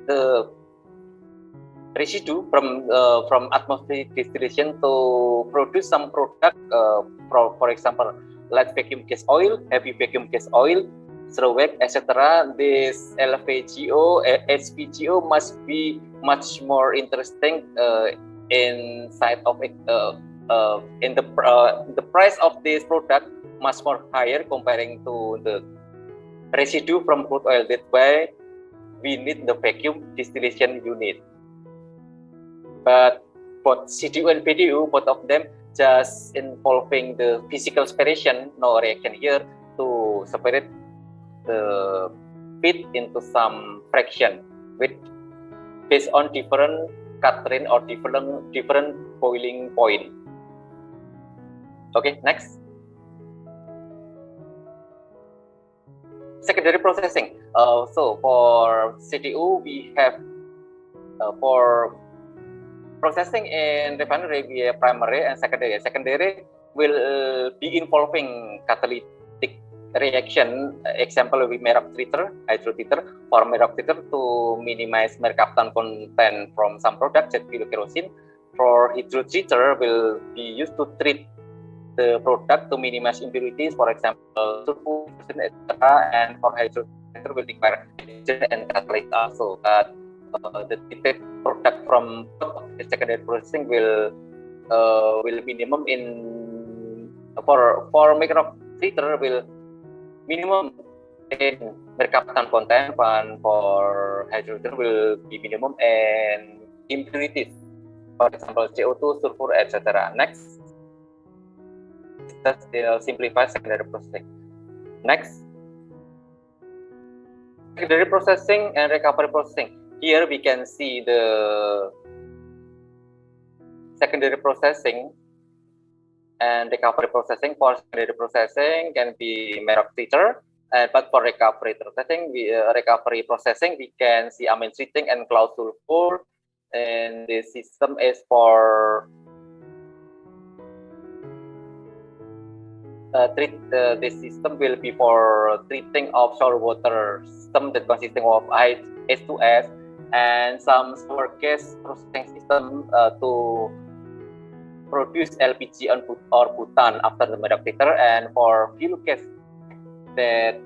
the residue from atmospheric distillation to produce some product, for example, light vacuum gas oil, heavy vacuum gas oil, ceramic, etc. This LVGO, HVGO must be much more interesting inside of it. In the price of this product much more higher comparing to the residue from crude oil. That's why we need the vacuum distillation unit. But both CDU and PDU, both of them just involving the physical separation, no reaction here to separate the feed into some fraction with based on different cut range or different boiling point. Okay, next. Secondary processing. So for CDU, we have for processing in refinery, we have primary and secondary. Secondary will be involving catalytic reaction. Example, we Merox treater, hydro treater, for Merox treater to minimize mercaptan content from some product, jet fuel, kerosene. For hydro treater will be used to treat the product to minimize impurities, for example, sulfur, etc. And for hydro treater will require hydrogen and catalyst also. But the treated product from the secondary processing will minimum in for Merox treater will minimum in mercaptan content, and for hydrogen will be minimum in impurities, for example CO2, sulfur, etc. Next, that still simplifies secondary processing. Next, secondary processing and recovery processing. Here we can see the secondary processing and recovery processing. For secondary processing can be Merox treater, but for recovery processing, we can see amine treating and cloud sulfur. And the system is for this system will be for treating offshore water system that consisting of H2S and some sour gas processing system to produce LPG or butane after the Merox treater. And for fuel gas that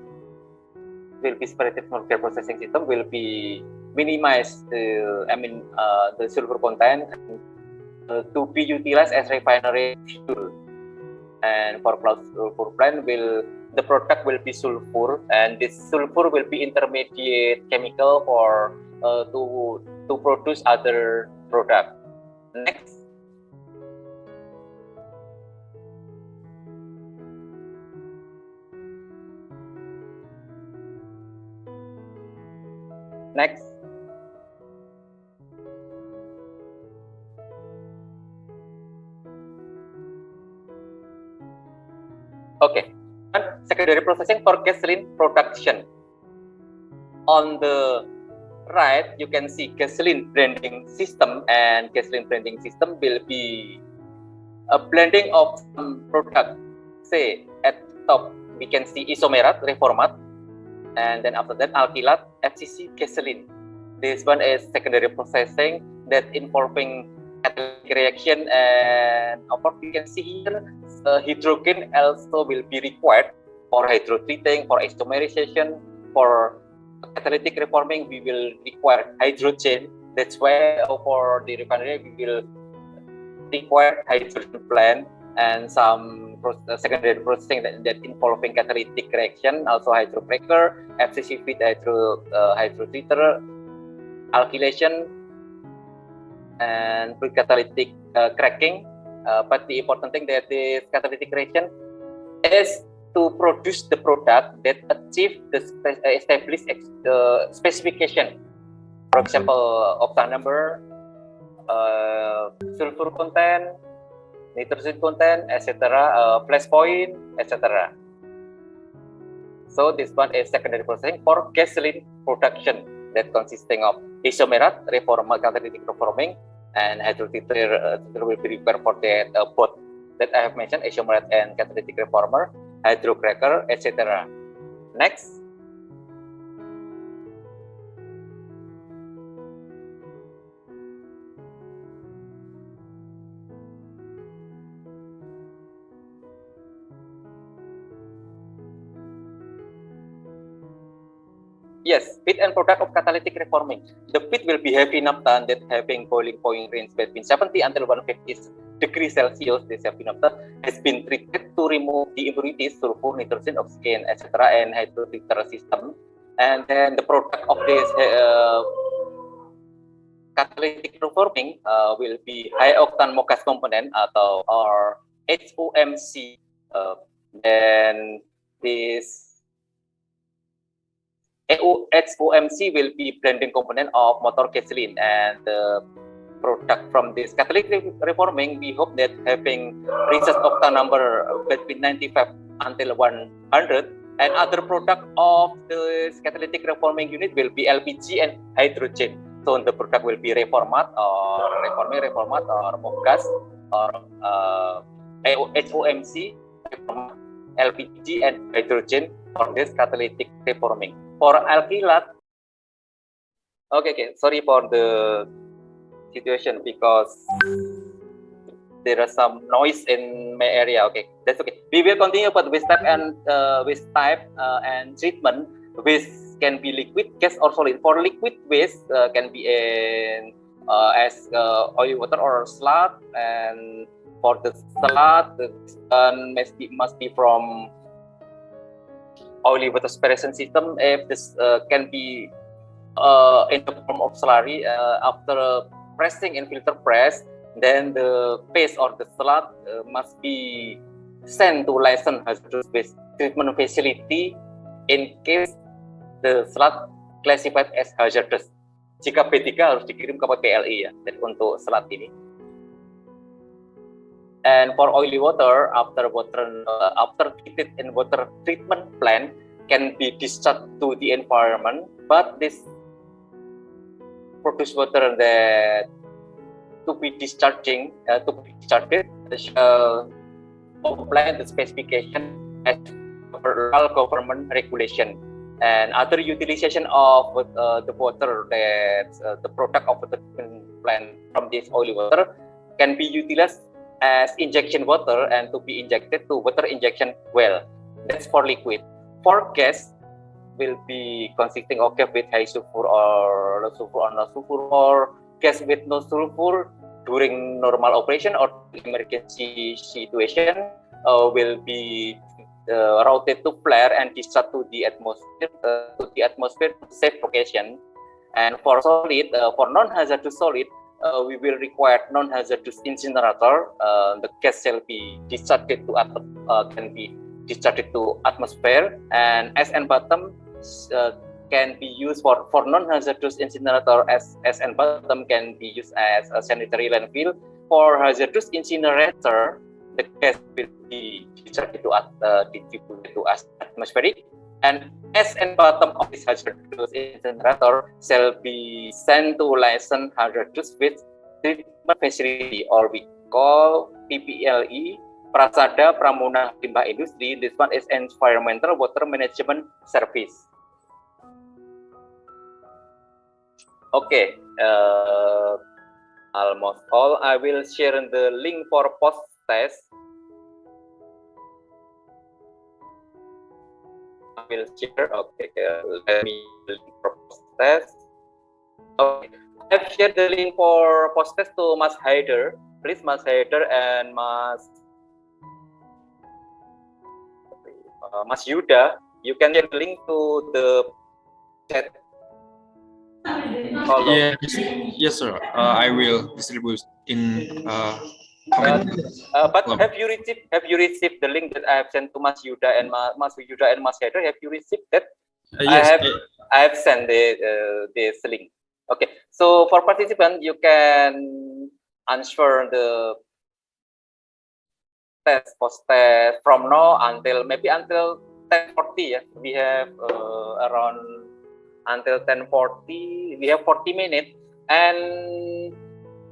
will be separated from the processing system will be minimize the sulfur content to be utilized as refinery fuel. And for cloud sulfur plant the product will be sulfur, and this sulfur will be intermediate chemical for to produce other product. Next. Next. Okay. Secondary processing for gasoline production. On the right, you can see gasoline blending system, and gasoline blending system will be a blending of some product. Say at top we can see isomerat, reformat, and then after that alkylat, FCC, gasoline. This one is secondary processing that involving catalytic reaction, and of course we can see here hydrogen also will be required for hydrotreating, for isomerization, for catalytic reforming we will require hydrogen. That's why for the refinery we will require hydrogen plant and some secondary processing that involving catalytic reaction, also hydrocracker, FCC feed hydrotreater, alkylation, and pre-catalytic cracking. But the important thing that this catalytic reaction is to produce the product that achieve the established specification. For example, octane number, sulfur content, nitrogen content, etc., flash point, etc. So this one is secondary processing for gasoline production that consisting of isomerat, catalytic reforming, and hydrotreater will be required for that both that I have mentioned, isomerat and catalytic reformer, hydrocracker, etc. Next. Yes, feed and product of catalytic reforming. The feed will be heavy naphtha that having boiling point range between 70 until 150 degrees Celsius. This heavy naphtha has been treated to remove the impurities, sulfur, nitrogen, oxygen, etc., and hydrotreater system. And then the product of this catalytic reforming will be high octane MOCAS component or HOMC. Then this HOMC will be blending component of motor gasoline, and the product from this catalytic reforming, we hope that having reaches octane number between 95 until 100, and other product of this catalytic reforming unit will be LPG and hydrogen. So the product will be reformat or MOCAS or HOMC, LPG and hydrogen for this catalytic reforming. For alkylat, okay, sorry for the situation because there is some noise in my area. Okay, that's okay. We will continue, but with type and treatment, which can be liquid, gas, or solid. For liquid waste, can be in as oily water or sludge, and for the sludge, the must be from oily water separation system. If this can be in the form of slurry, after pressing and filter press, then the paste or the sludge must be sent to licensed hazardous waste treatment facility in case the sludge classified as hazardous. Jika B3 harus dikirim ke PLI ya, dan untuk sludge ini. And for oily water, after treated in water treatment plant, can be discharged to the environment, but this produced water that to be discharged shall comply the specification as per government regulation. And other utilization of the water that the product of the treatment plant from this oily water can be utilized as injection water and to be injected to water injection well. That's for liquid. For gas, will be consisting of gas with high sulfur or low sulfur or no sulfur, or gas with no sulfur during normal operation or emergency situation will be routed to flare and discharged to the atmosphere to safe location. And for solid, for non-hazardous solid, we will require non-hazardous incinerator. The gas shall be discharged to atmosphere, and SN bottom can be used for non-hazardous incinerator. As SN bottom can be used as a sanitary landfill. For hazardous incinerator, the gas will be discharged to atmospheric, and SN bottom of this hazardous incinerator shall be sent to licensed hazardous waste treatment facility, or we call PPLE, Prasada Pramuna Limbah Industri. This one is Environmental Water Management Service. Okay, almost all. I will share the link for post test. I will share. Okay, let me link for post test. Okay, I've shared the link for post test to Mas Haider. Please, Mas Haider and Mas Yuda, you can share the link to the chat. Yes, sir. I will distribute in comment. But have you received the link that I have sent to Mas Yuda and Mas Haider? Have you received that? Yes. I have sent this link. Okay. So for participants, you can answer the post test from now until maybe until 10:40. Yeah, we have around until 10:40. We have 40 minutes, and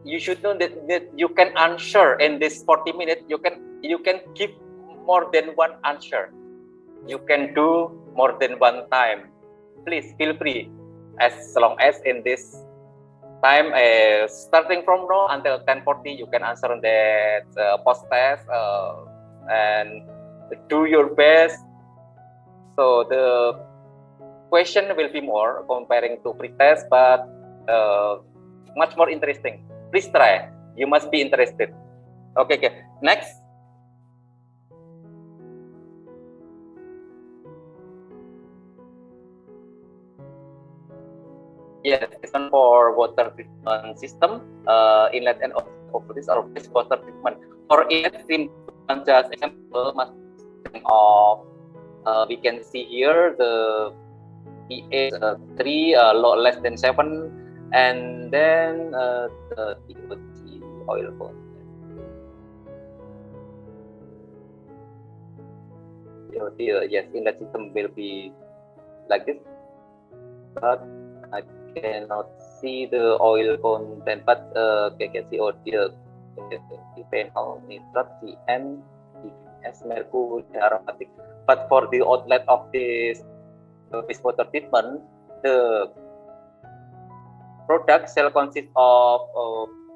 you should know that you can answer in this 40 minutes. You can give more than one answer. You can do more than one time. Please feel free, as long as in this time, starting from now until 10:40, you can answer that post test and do your best. So the question will be more comparing to pre-test, but much more interesting. Please try. You must be interested. Okay. Next. Yes, this one for water treatment system, inlet and outlet or wastewater treatment. For inlet treatment, just example, of we can see here the pH 3, less than 7, and then the TOT oil content. Yes, inlet system will be like this, but I cannot see the oil content. But I can see the phenol, nitrat, CN, TBS, mercury, aromatic. But for the outlet of this wastewater treatment, the product shall consist of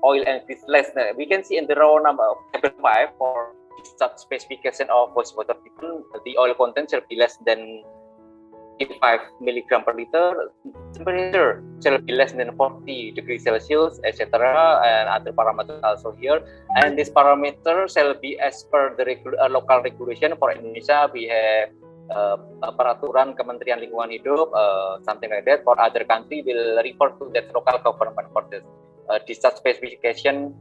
oil and grease less. We can see in the row number table 5 for such specification of wastewater treatment, the oil content shall be less than 5 milligram per liter. Temperature shall be less than 40 degrees Celsius, etc. And other parameters also here. And this parameter shall be as per the local regulation. For Indonesia, we have peraturan Kementerian Lingkungan Hidup, something like that. For other country, will refer to that local government for this discharge specification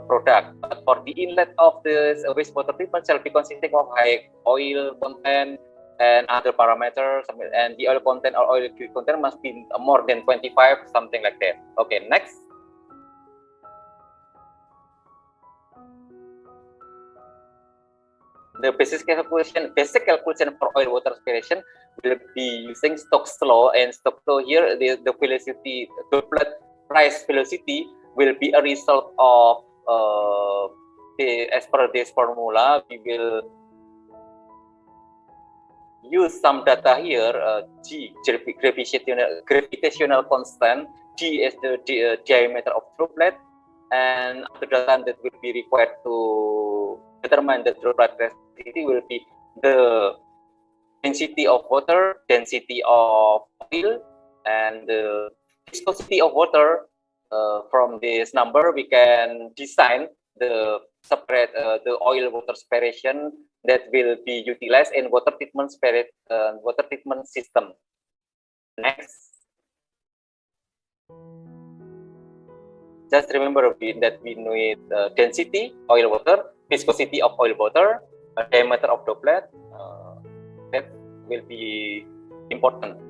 product. But for the inlet of this wastewater treatment shall be consisting of high oil content and other parameters, and the oil content or oil content must be more than 25, something like that. Okay, next. The basic calculation for oil water aspiration will be using Stokes law, and Stokes law here, the velocity, the price velocity will be a result of as per this formula. We will use some data here. G, gravitational constant. D is the diameter of droplet, and other data that will be required to determine the droplet density will be the density of water, density of oil, and the viscosity of water. From this number, we can design the separate the oil water separation that will be utilized in water treatment system. Next. Just remember that we need density oil water, viscosity of oil water, diameter of droplet. That will be important.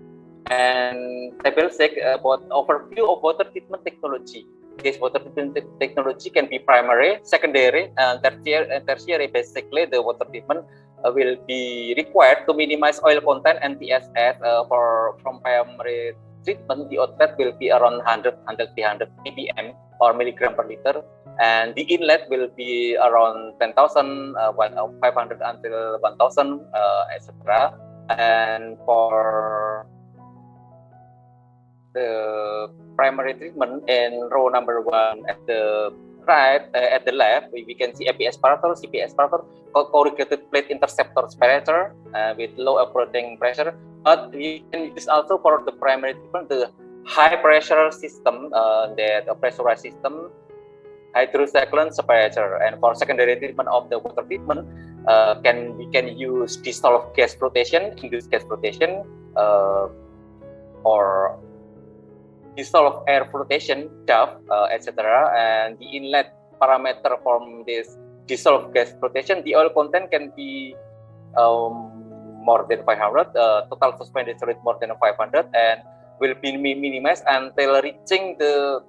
And table 6 about overview of water treatment technology. This water treatment technology can be primary, secondary, and tertiary. Basically, the water treatment will be required to minimize oil content and TSS from primary treatment, the outlet will be around 100 until 300 ppm or milligram per liter, and the inlet will be around 10,000, 500 until 1,000, etc. And for the primary treatment in row number 1 at the right, at the left, we can see AP aspirator, CP aspirator, corrugated plate interceptor aspirator with low operating pressure. But we can use also for the primary treatment the high pressure system, that pressurized system, hydrocyclone aspirator. And for secondary treatment of the water treatment, we can use dissolved gas flotation, induced gas flotation, or dissolved air flotation, DAF, etc. And the inlet parameter from this dissolved gas flotation, the oil content can be more than 500, total suspended solid more than 500, and will be minimized until reaching the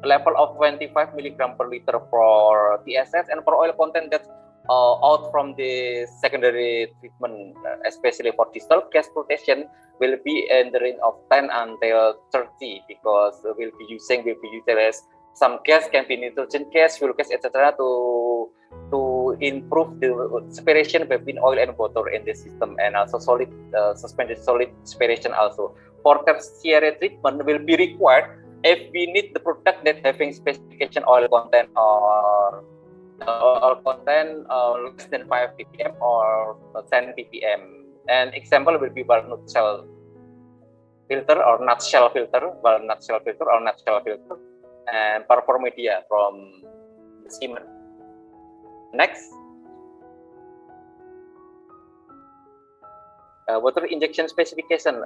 level of 25 milligram per liter for TSS. And for oil content that's out from the secondary treatment, especially for dissolved gas flotation, will be in the range of 10 until 30, because we'll be utilized some gas, can be nitrogen gas, fuel gas, etc. to improve the separation between oil and water in the system, and also solid suspended solid separation also. For tertiary treatment will be required if we need the product that having specification oil content or content less than 5 ppm or 10 ppm. And example will be walnut shell filter or nut shell filter, walnut shell filter or nut shell filter, and Parformedia from Siemens. Next, water injection specification.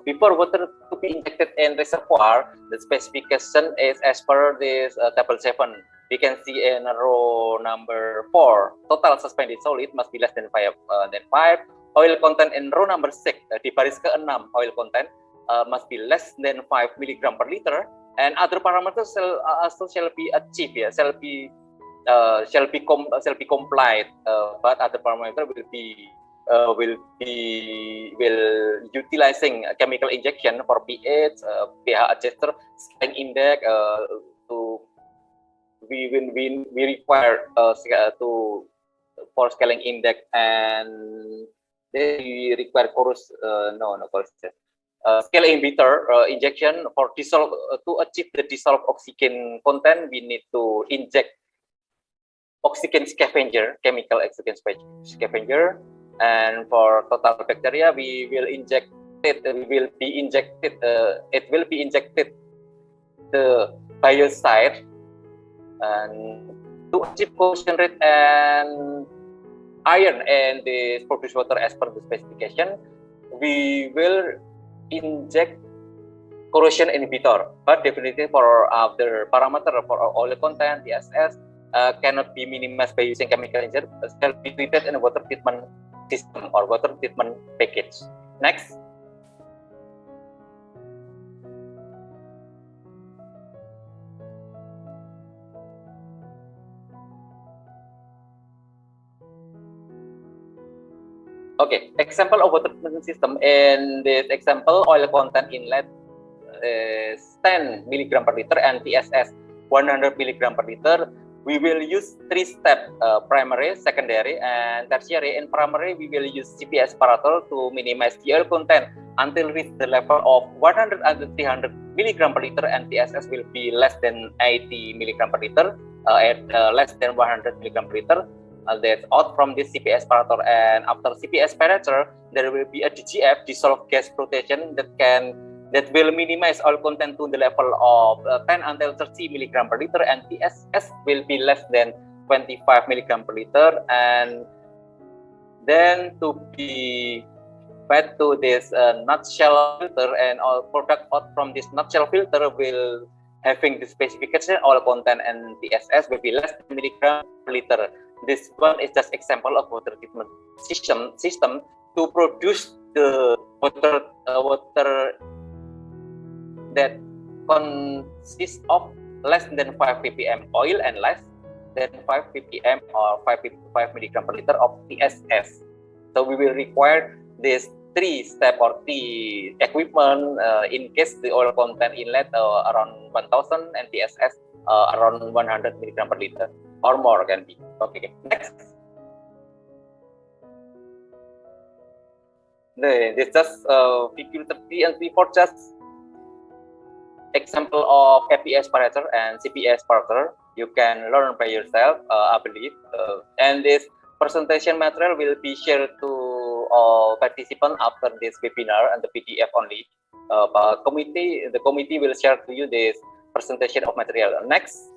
Before water to be injected in reservoir, the specification is as per this table 7. We can see in row number 4, total suspended solid must be less than 5. Oil content in row number 6, di baris ke-6, oil content must be less than 5 milligram per liter, and other parameters shall be achieved, shall be complied, but other parameter will utilizing chemical injection for pH, pH adjuster, scaling index. We require for scaling index, and they require scale inhibitor injection for dissolve to achieve the dissolved oxygen content. We need to inject oxygen scavenger, chemical oxygen scavenger. And for total bacteria, we will inject it. It will be injected the biocide, and to achieve corrosion rate and iron and the produced water as per the specification, we will inject corrosion inhibitor. But definitely for other parameter for oil content, TSS, cannot be minimized by using chemical injection, shall be treated in a water treatment system or water treatment package. Next. Okay, example of water treatment system. In this example, oil content inlet is 10 milligram per liter and TSS 100 milligram per liter. We will use 3 steps, primary, secondary, and tertiary. In primary, we will use CP aspirator to minimize the oil content until reach the level of 100 and 300 milligram per liter, and TSS will be less than 80 milligram per liter, at less than 100 milligram per liter. That's out from this CP aspirator, and after CP aspirator, there will be a DGF, dissolved gas flotation, that will minimize oil content to the level of 10 until 30 milligram per liter, and TSS will be less than 25 milligram per liter. And then to be fed to this nutshell filter, and all product out from this nutshell filter will having the specification oil content and TSS will be less than milligram per liter. This one is just example of water treatment system to produce the water that consists of less than 5 ppm oil and less than 5 ppm or 5 milligram per liter of TSS. So we will require this three step or three equipment in case the oil content inlet around 1000 and TSS around 100 milligram per liter or more can be. Okay, next. This just VQ30 and V4 just example of KPS parameter and CPS parameter. You can learn by yourself, I believe. And this presentation material will be shared to all participants after this webinar and the PDF only. The committee will share to you this presentation of material. Next.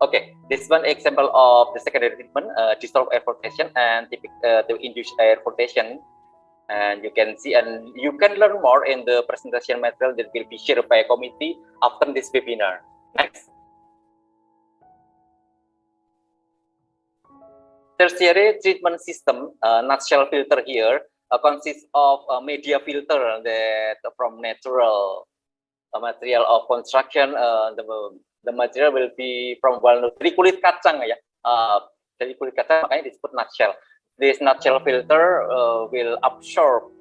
Okay, this one example of the secondary treatment, dissolved air flotation and the induced air flotation. And you can see and you can learn more in the presentation material that will be shared by a committee after this webinar. Next. Tertiary treatment system, nutshell filter here, consists of a media filter that from natural material of construction. The material will be from walnut, dari kulit kacang ya, dari kulit kacang, makanya disebut nutshell. This nutshell filter will absorb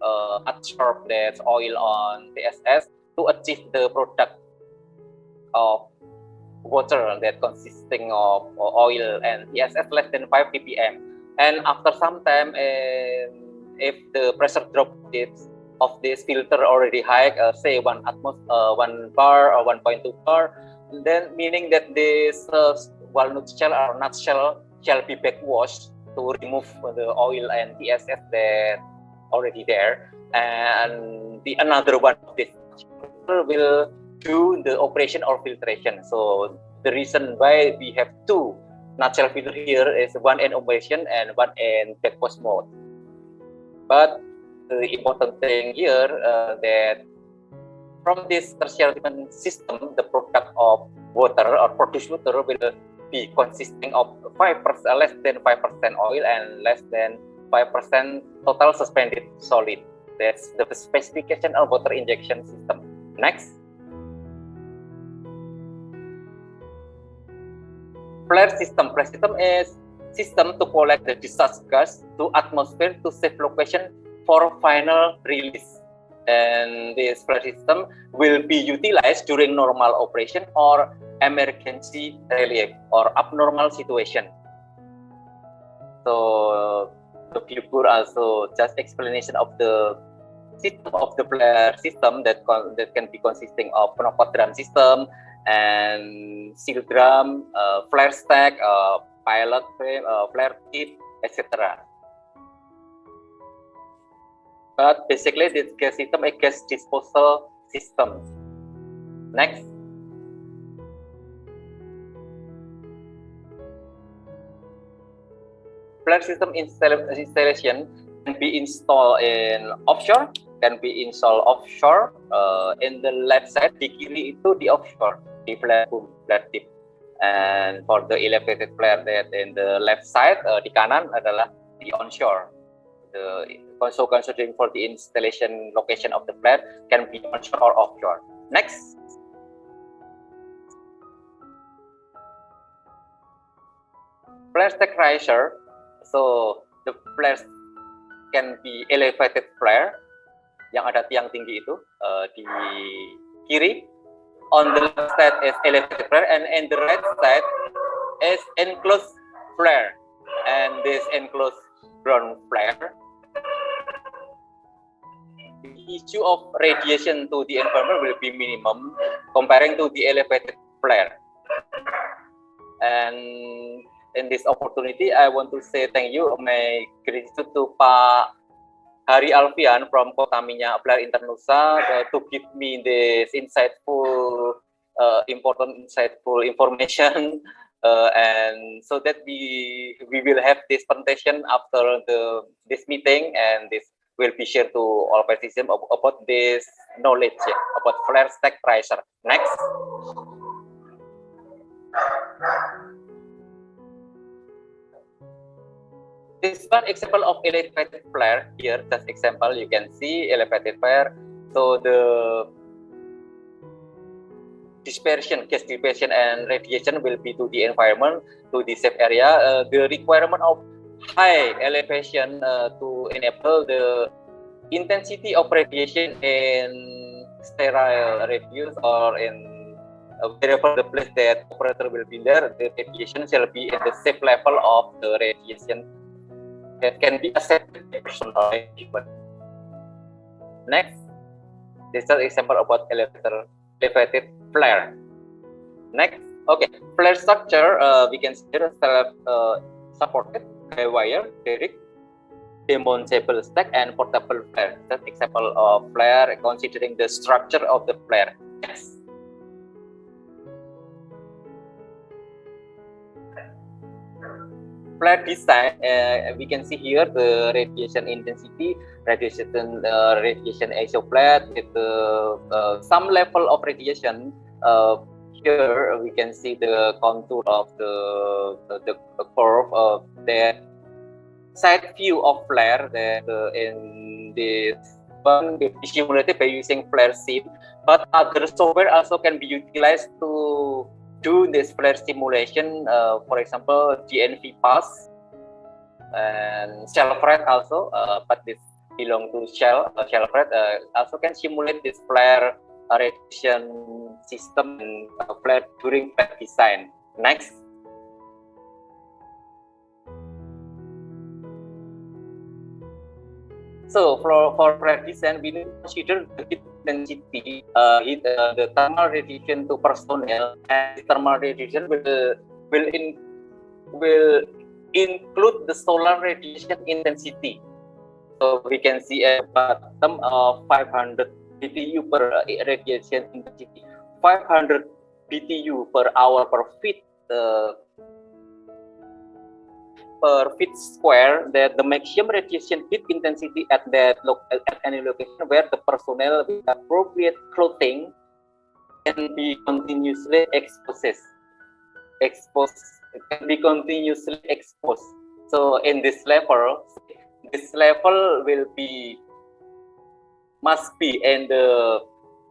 that oil on TSS to achieve the product of water that consisting of oil and TSS less than 5 ppm. And after some time, if the pressure drop of this filter already high, say 1 bar or 1.2 bar, then meaning that this walnut shell or nut shell shall be backwashed to remove the oil and TSS that already there, and the another one of this will do the operation or filtration. So the reason why we have two nutshell filter here is one in operation and one in backwash mode. But the important thing here that from this tertiary treatment system, the product of water or produced water will be consisting of 5%, less than 5% oil and less than 5% total suspended solid. That's the specification of water injection system. Next. Flare system. Flare system is system to collect the discharge gas to atmosphere to safe location for final release. And this flare system will be utilized during normal operation or emergency relief or abnormal situation. So the figure also just explanation of the system of the flare system that can be consisting of knockout drum system and seal drum, flare stack, pilot frame, flare tip, etc. But basically, this gas system is a gas disposal system. Next. Flare system installation can be installed in offshore, can be installed offshore. In the left side, di kiri itu di offshore, di flare boom, flare tip. And for the elevated flare that in the left side, di kanan adalah di onshore. So considering for the installation location of the flare can be onshore or offshore. Next. Flare stack riser. So the flares can be elevated flare yang ada tiang tinggi itu di kiri. On the left side is elevated flare and in the right side is enclosed flare. And this enclosed ground flare, the issue of radiation to the environment will be minimum comparing to the elevated flare. And in this opportunity, I want to say thank you, my gratitude to Pak Hari Alfian from Kota Minyak Flare Internusa to give me this insightful, insightful information. And so that we will have this presentation after this meeting, and this will be shared to all participants about this knowledge about flare stack riser. Next. This one example of elevated flare here. Just example, you can see elevated flare. So the dispersion, gas dispersion and radiation will be to the environment, to the safe area. The requirement of high elevation to enable the intensity of radiation in sterile refuse or in wherever the place that operator will be there, the radiation shall be at the safe level of the radiation that can be accepted by person or human. Next, this is an example about elevated flare. Next, okay, flare structure we can see here self-supported by wire, derrick, demountable stack, and portable flare. That's example of flare considering the structure of the flare. Yes. Flare design, we can see here the radiation intensity, radiation isoflare with some level of radiation. Here we can see the contour of the curve of that side view of flare that in this one will be simulated by using flare sim, but other software also can be utilized to do this flare simulation. For example, GNV Pass and Shellfred also, but this belong to Shellfred also can simulate this flare radiation system and flare during flare design. Next. So for flare design, we need to consider the heat intensity, the thermal radiation to personnel, and thermal radiation will include the solar radiation intensity. So we can see at bottom of 500 BTU per radiation intensity, 500 BTU per hour per feet square, that the maximum radiation heat intensity at any location where the personnel with appropriate clothing can be continuously exposed. So in this level must be in the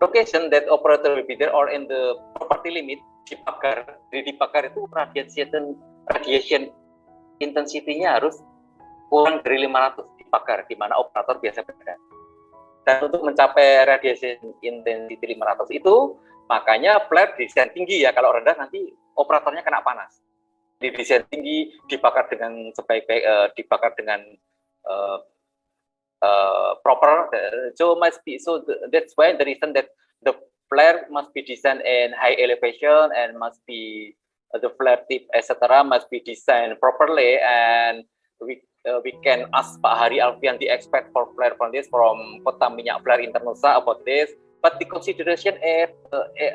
location that operator will be there, or in the property limit dibakar. Jadi dibakar itu radiation intensity-nya harus kurang dari 500 dibakar, di mana operator biasa berada. Dan untuk mencapai radiation intensity 500 itu, makanya flare desain tinggi ya. Kalau rendah nanti operatornya kena panas. Di desain tinggi dibakar dengan dibakar dengan proper. So that's why the reason that the flare must be designed in high elevation and must be the flare tip, etc., must be designed properly, and we can ask Pak Hari Alfian, the expert for flare from Kota Minyak Flare Internusa about this. But the consideration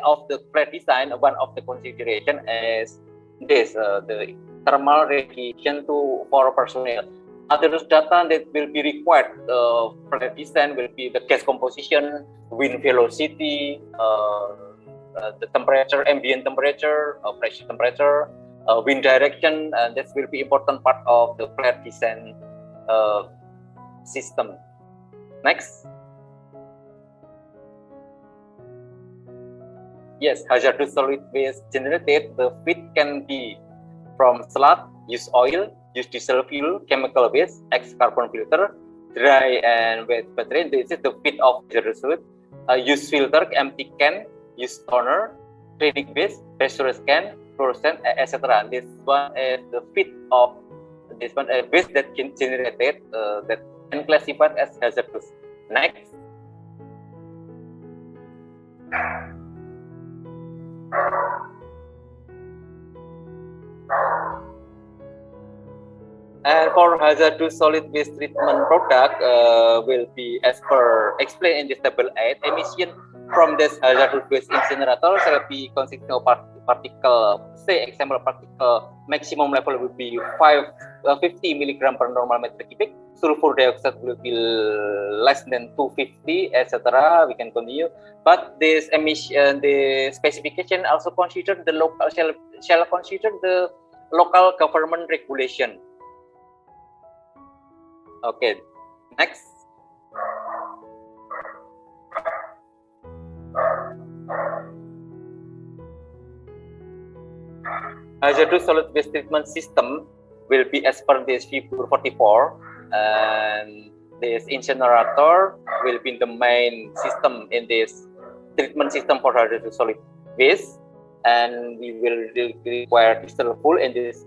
of the flare design, one of the consideration is this: the thermal radiation for personnel. Other data that will be required for the design will be the gas composition, wind velocity, the temperature, ambient temperature, pressure temperature, wind direction, and this will be important part of the flare design system. Next. Yes, hazardous solid waste generated. The feed can be from sludge, used oil, used diesel fuel, chemical waste, ex-carbon filter, dry and wet battery. This is the feed of hazardous solid. Used filter, empty can, used toner, training waste, pressurized can, fluorescent, etc. This one is the feed of this one waste that can generated that can classified as hazardous. Next. And for hazardous solid waste treatment product will be as per explained in this table 8. Emission from this hazardous waste incinerator shall be consisting of particle, say example particle maximum level will be 50 milligram per normal meter cubic. Sulfur dioxide will be less than 250, etc. We can continue. But this emission, the specification also consider the local shall consider the local government regulation. Okay, next. hazardous solid waste treatment system will be as per this figure 44, and this incinerator will be the main system in this treatment system for hazardous solid waste, and we will require diesel fuel in this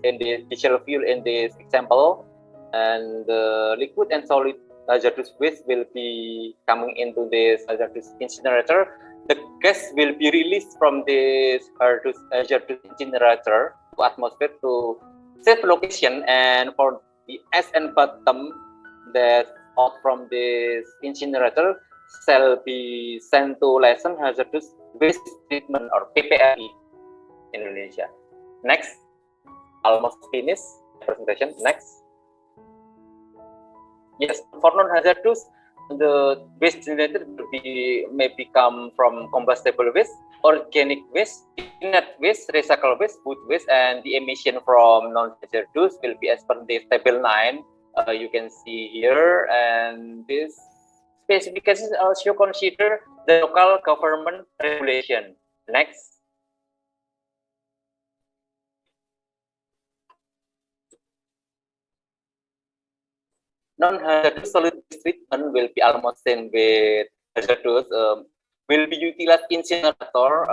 example, and the liquid and solid hazardous waste will be coming into this hazardous incinerator. The gas will be released from this hazardous incinerator to atmosphere to safe location, and for the S and bottom that out from this incinerator shall be sent to Laysan Hazardous Waste Treatment or PPRI Indonesia. Next, almost finished presentation. Next, yes, for non-hazardous, the waste generated may become from combustible waste, organic waste, inert waste, recycled waste, food waste, and the emission from non-hazardous will be as per this table 9. You can see here, and this specifications also consider the local government regulation. Next. Non-hazardous solid waste treatment will be almost same with hazardous. Will be utilized incinerator.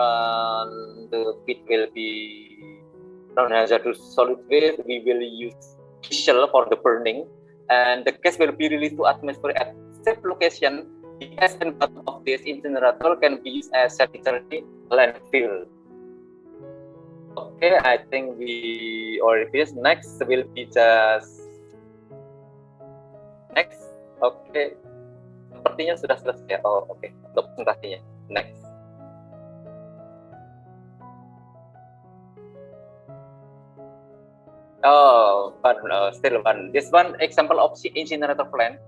The feed will be non-hazardous solid waste. We will use diesel for the burning, and the gas will be released to atmosphere at safe location. The gas and bottom of this incinerator can be used as sanitary landfill. Okay, I think we already finished. Next will be just next. Okay, sepertinya sudah selesai. Oh, oke. Untuk presentasinya. Next. Oh, but still one. This one example of incinerator plant.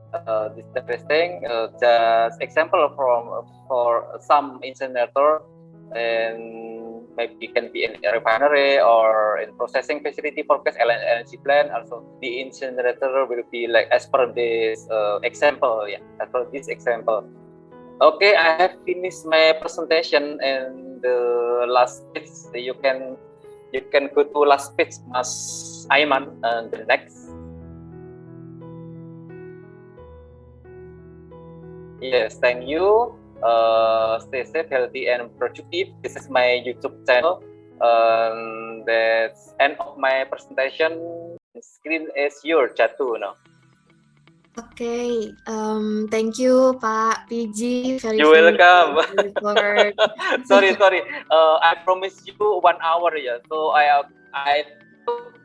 This interesting. Just example for some incinerator, and maybe can be in a refinery or in processing facility for gas LNG plant. Also, the incinerator will be like as per this example. Yeah, as per this example. Okay, I have finished my presentation, and the last page you can go to last page, Mas Aiman, and the next. Yes, thank you. Stay safe, healthy, and productive. This is my YouTube channel. That's end of my presentation. Screen is your Jatuh now. Okay, thank you, Pak PG. You're welcome. For... sorry. I promised you 1 hour, yeah. So I took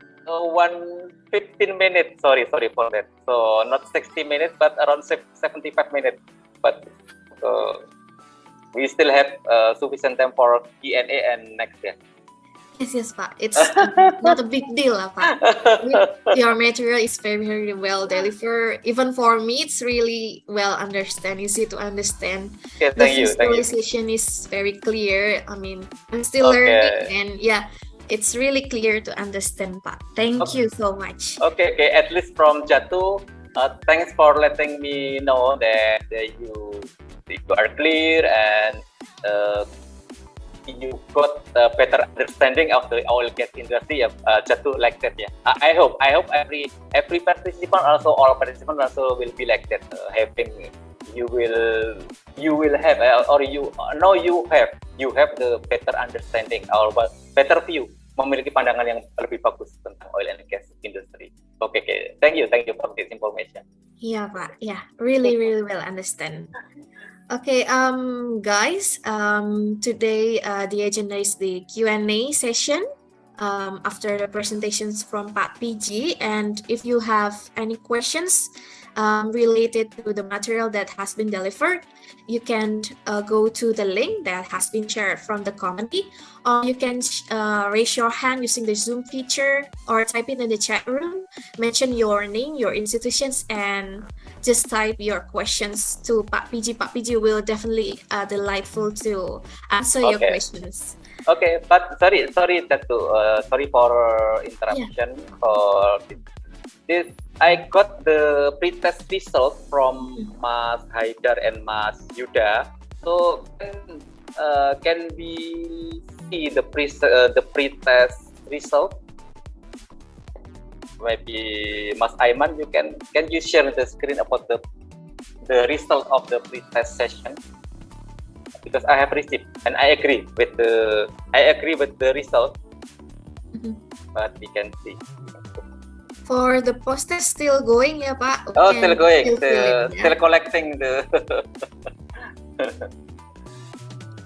15 minutes. Sorry for that. So not 60 minutes, but around 75 minutes. But we still have sufficient time for Q&A and next, yeah. Yes, Pak. It's not a big deal, Pak. Your material is very well delivered. Even for me, it's really well understand, easy to understand. Okay, the thank you. visualization is very clear. I mean, I'm still learning, and yeah, it's really clear to understand, Pak. Thank you so much. Okay. At least from Jatuh, thanks for letting me know that you are clear and you got a better understanding of the oil gas industry, Jatuh, like that, yeah. I hope every participant, also all participants also will be like that. You will have you have the better understanding or better view, memiliki pandangan yang lebih bagus tentang oil and gas industry. Okay. Thank you for this information. Yeah, Pak. Yeah, really well understand. Okay, guys, today the agenda is the Q&A session after the presentations from Pak PG, and if you have any questions related to the material that has been delivered, you can go to the link that has been shared from the community, or you can raise your hand using the Zoom feature or type it in the chat room, mention your name, your institutions, and just type your questions to Pak PG. Pak PG will definitely delightful to answer your questions. Okay, but sorry, Jatuh. Sorry for interruption. Yeah. For this, I got the pre-test result from Mas Haidar and Mas Yuda. So can we see the pre-test result. Maybe Mas Aiman, can you share the screen about the result of the pre-test session? Because I have received and I agree with the result, but we can see. For the post-test still going ya Pak? Oh, We still can going. fill in, ya. Still collecting the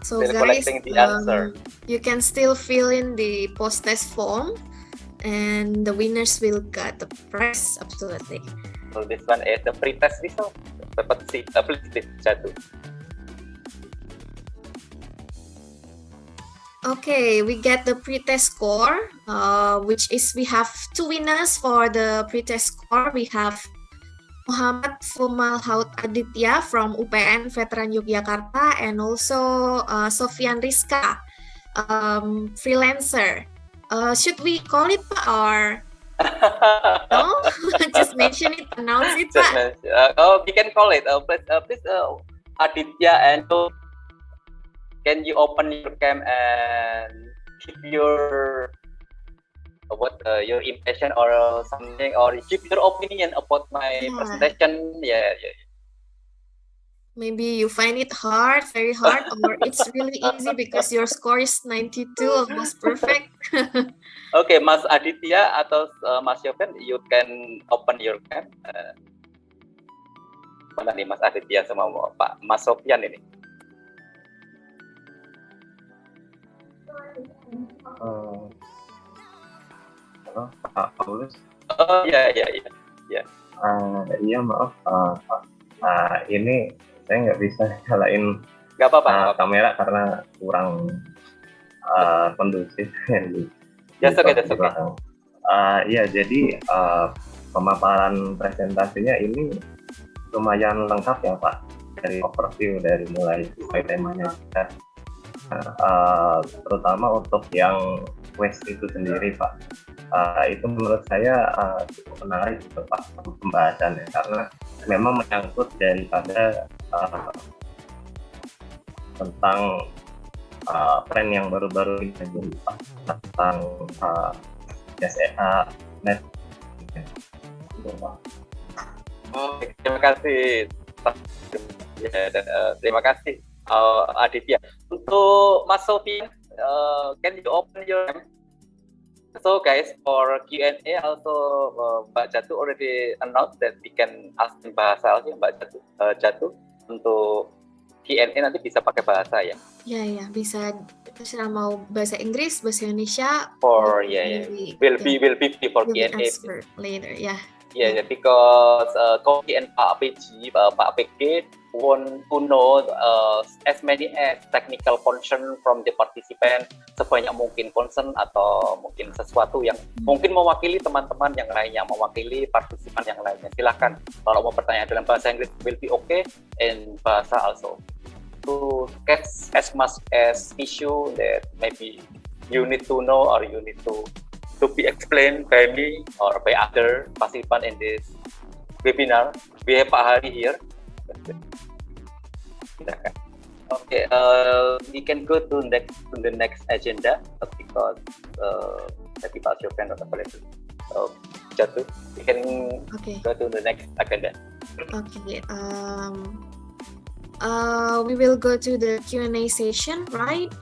So still guys, collecting the answer. you can still fill in the post-test form, and the winners will get the prize. Absolutely. So this one is the pre-test result. Dapat si please jatuh. Okay, we get the pre-test score, which is we have two winners for the pre-test score. We have Muhammad Fumalhaut Aditya from UPN Veteran Yogyakarta, and also Sofian Rizka, freelancer. Should we call it Pak, or no? Just mention it, announce it Pak. We can call it. Please, Aditya, and can you open your cam and give your your impression or something, or give your opinion about my presentation? Yeah. Maybe you find it hard, very hard, or it's really easy because your score is 92, almost perfect. Okay, Mas Aditya atau Mas Yofen, you can open your cam. Mana nih Mas Aditya sama Pak Mas Sofian ini? Halo, Pak Paulus. Oh iya. Iya maaf, ini saya nggak bisa nyalain Nggak apa-apa. kamera karena kurang kondusif di That's okay. belakang. Iya, jadi pemaparan presentasinya ini lumayan lengkap ya Pak, dari overview, dari mulai temanya kita, terutama untuk yang quest itu sendiri Pak. Itu menurut saya cukup menarik gitu, Pak, pembahasannya, karena memang menyangkut daripada tentang tren yang baru-baru ini jadi Pak, tentang SEA net gitu, Pak. Oke, terima kasih. Ya, dan, terima kasih Aditya. Untuk Mas Sofian, can you open your cam? So guys, for Q&A also Mbak Jatuh already announced that we can ask in bahasa aja Mbak Jatuh. Untuk Q&A nanti bisa pakai bahasa ya? Ya, bisa. Terserah mau bahasa Inggris, bahasa Indonesia. For will be for Q&A later, ya. Yeah, because Koki and Pak PG, Pak PG want to know as many as technical concern from the participant, sebanyak mungkin concern atau mungkin sesuatu yang mungkin mewakili teman-teman yang lainnya, mewakili partisipan yang lainnya. Silakan kalau mau bertanya dalam bahasa Inggris will be okay, and bahasa also. To catch as much as issue that maybe you need to know or you need to be explained by me or by other participant in this webinar. We have Pak Hari here. Okay, we can go to the next agenda because maybe Pak Syofian not available. Jatuh, we can go to the next agenda. Okay. We will go to the Q&A session, right?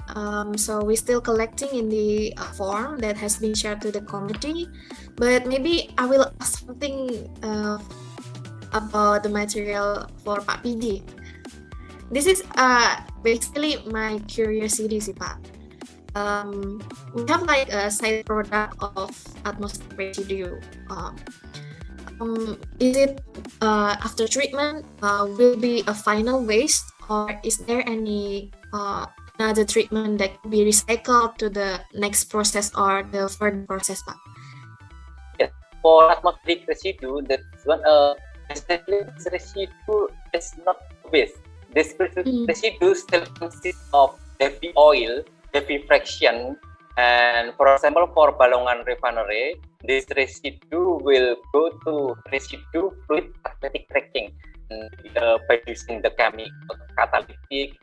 So we're still collecting in the form that has been shared to the committee, but maybe I will ask something about the material for Pak PD. This is basically my curiosity sih Pak. We have like a side product of atmospheric residue. Is it after treatment will be a final waste, or is there any another treatment that can be recycled to the next process or the further process, Pak? Yes, for atmospheric residue, that's one. This residue is not waste. This residue still consists of heavy oil, heavy fraction, and for example, for Balongan refinery, this residue will go to residue fluid catalytic cracking by using the chemical catalytic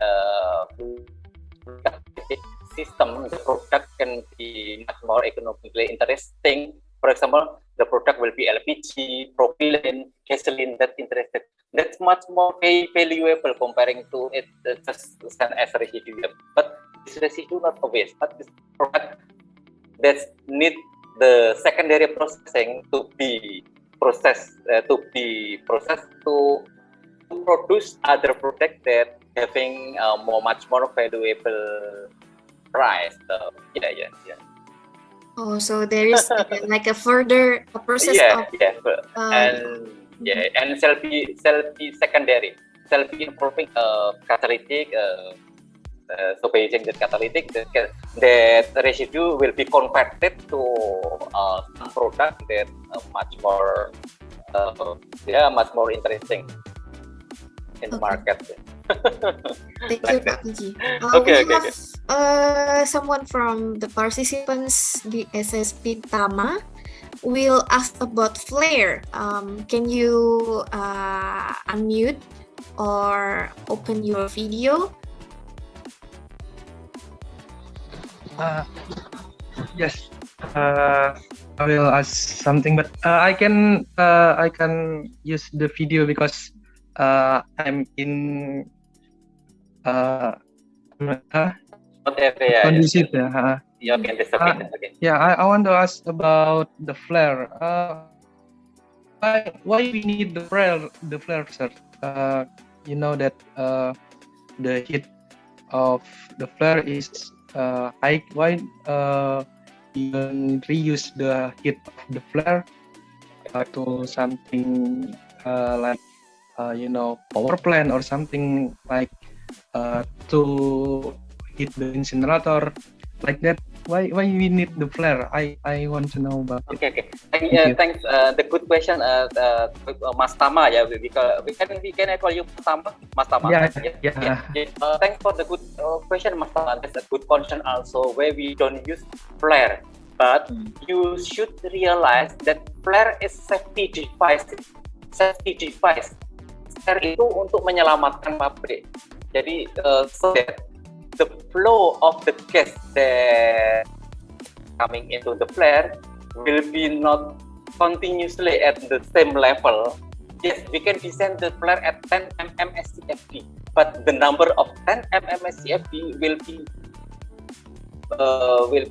system, the product can be much more economically interesting. For example, the product will be LPG, propylene, gasoline, that's much more valuable comparing to it just as a residue. But this residue not a waste, but this product that need the secondary processing to be processed to produce other product that having much more valuable price. So, yeah. Oh, so there is like a further process of and shall be secondary, shall be improving catalytic. So by using the catalytic, that residue will be converted to some product that much more interesting in the market. Thank Like you, that. Pak Puji. Okay. We have someone from the participants, the SSP Tama, will ask about flare. Can you unmute or open your video? Yes. I will ask something, but I can use the video because I'm in conducive. Yeah, okay, that's okay. Yeah, I want to ask about the flare. Why we need the flare, sir? You know that the heat of the flare is high. Why you reuse the heat of the flare to something like power plant or something like to heat the incinerator like that? Why we need the flare? I want to know about it. Okay. Thanks. The good question, Mas Tama. Yeah, we can call you Mas Tama. Yeah. Thanks for the good question, Mas Tama. That's a good concern also. Where we don't use flare, but you should realize that flare is safety device. Flare itu untuk menyelamatkan pabrik. Jadi so that the flow of the gas that coming into the flare will be not continuously at the same level. Yes, we can design the flare at 10 mm SCFD, but the number of 10 mm SCFD will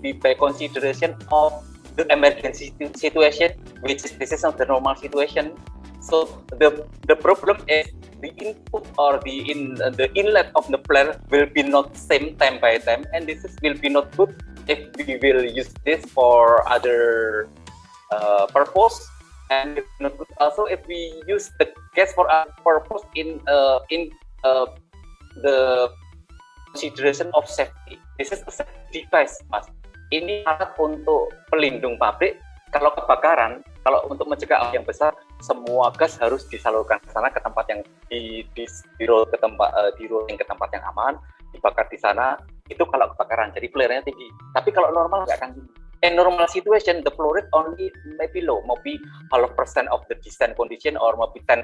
be by consideration of the emergency situation, which is this is not the normal situation. So the problem is the input or the inlet of the flare will be not same time by time, and this will be not good if we will use this for other purpose, and not good also if we use the gas for other purpose in the consideration of safety. This is a safety device, Mas. Ini alat untuk pelindung pabrik. Kalau kebakaran, kalau untuk mencegah api yang besar, semua gas harus disalurkan ke sana, ke tempat yang di roll ke tempat yang aman, dibakar di sana. Itu kalau kebakaran, jadi flare-nya tinggi. Tapi kalau normal nggak akan tinggi. In normal situation, the flow rate only maybe low, maybe 12% of the design condition or maybe 10%.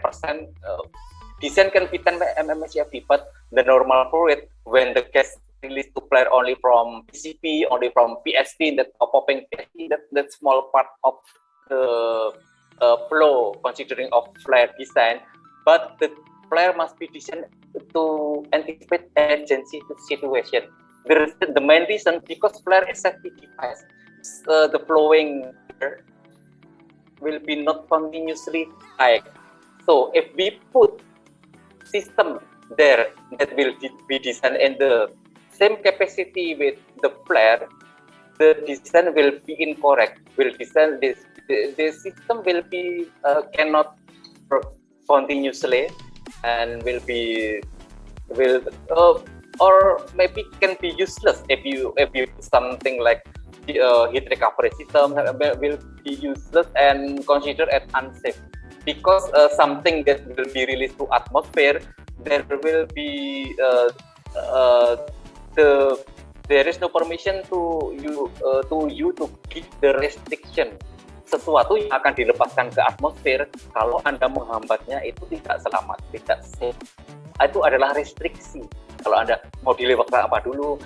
Design can be 10 mm CFD, but the normal flow rate when the gas released to flare only from PCP, only from PSP, that popping PSP, that small part of the flow considering of flare design, but the flare must be designed to anticipate emergency situation. The main reason because flare is safety device, the flowing will be not continuously high. So if we put system there that will be designed in the same capacity with the flare, the design will be incorrect. The system will be cannot continuously and or maybe can be useless if you something like heat recovery system will be useless and considered as unsafe, because something that will be released to atmosphere, there will be there is no permission to you to give the restriction. Sesuatu yang akan dilepaskan ke atmosfer, kalau Anda menghambatnya itu tidak selamat, tidak safe. Itu adalah restriksi. Kalau Anda mau delay waktu apa dulu,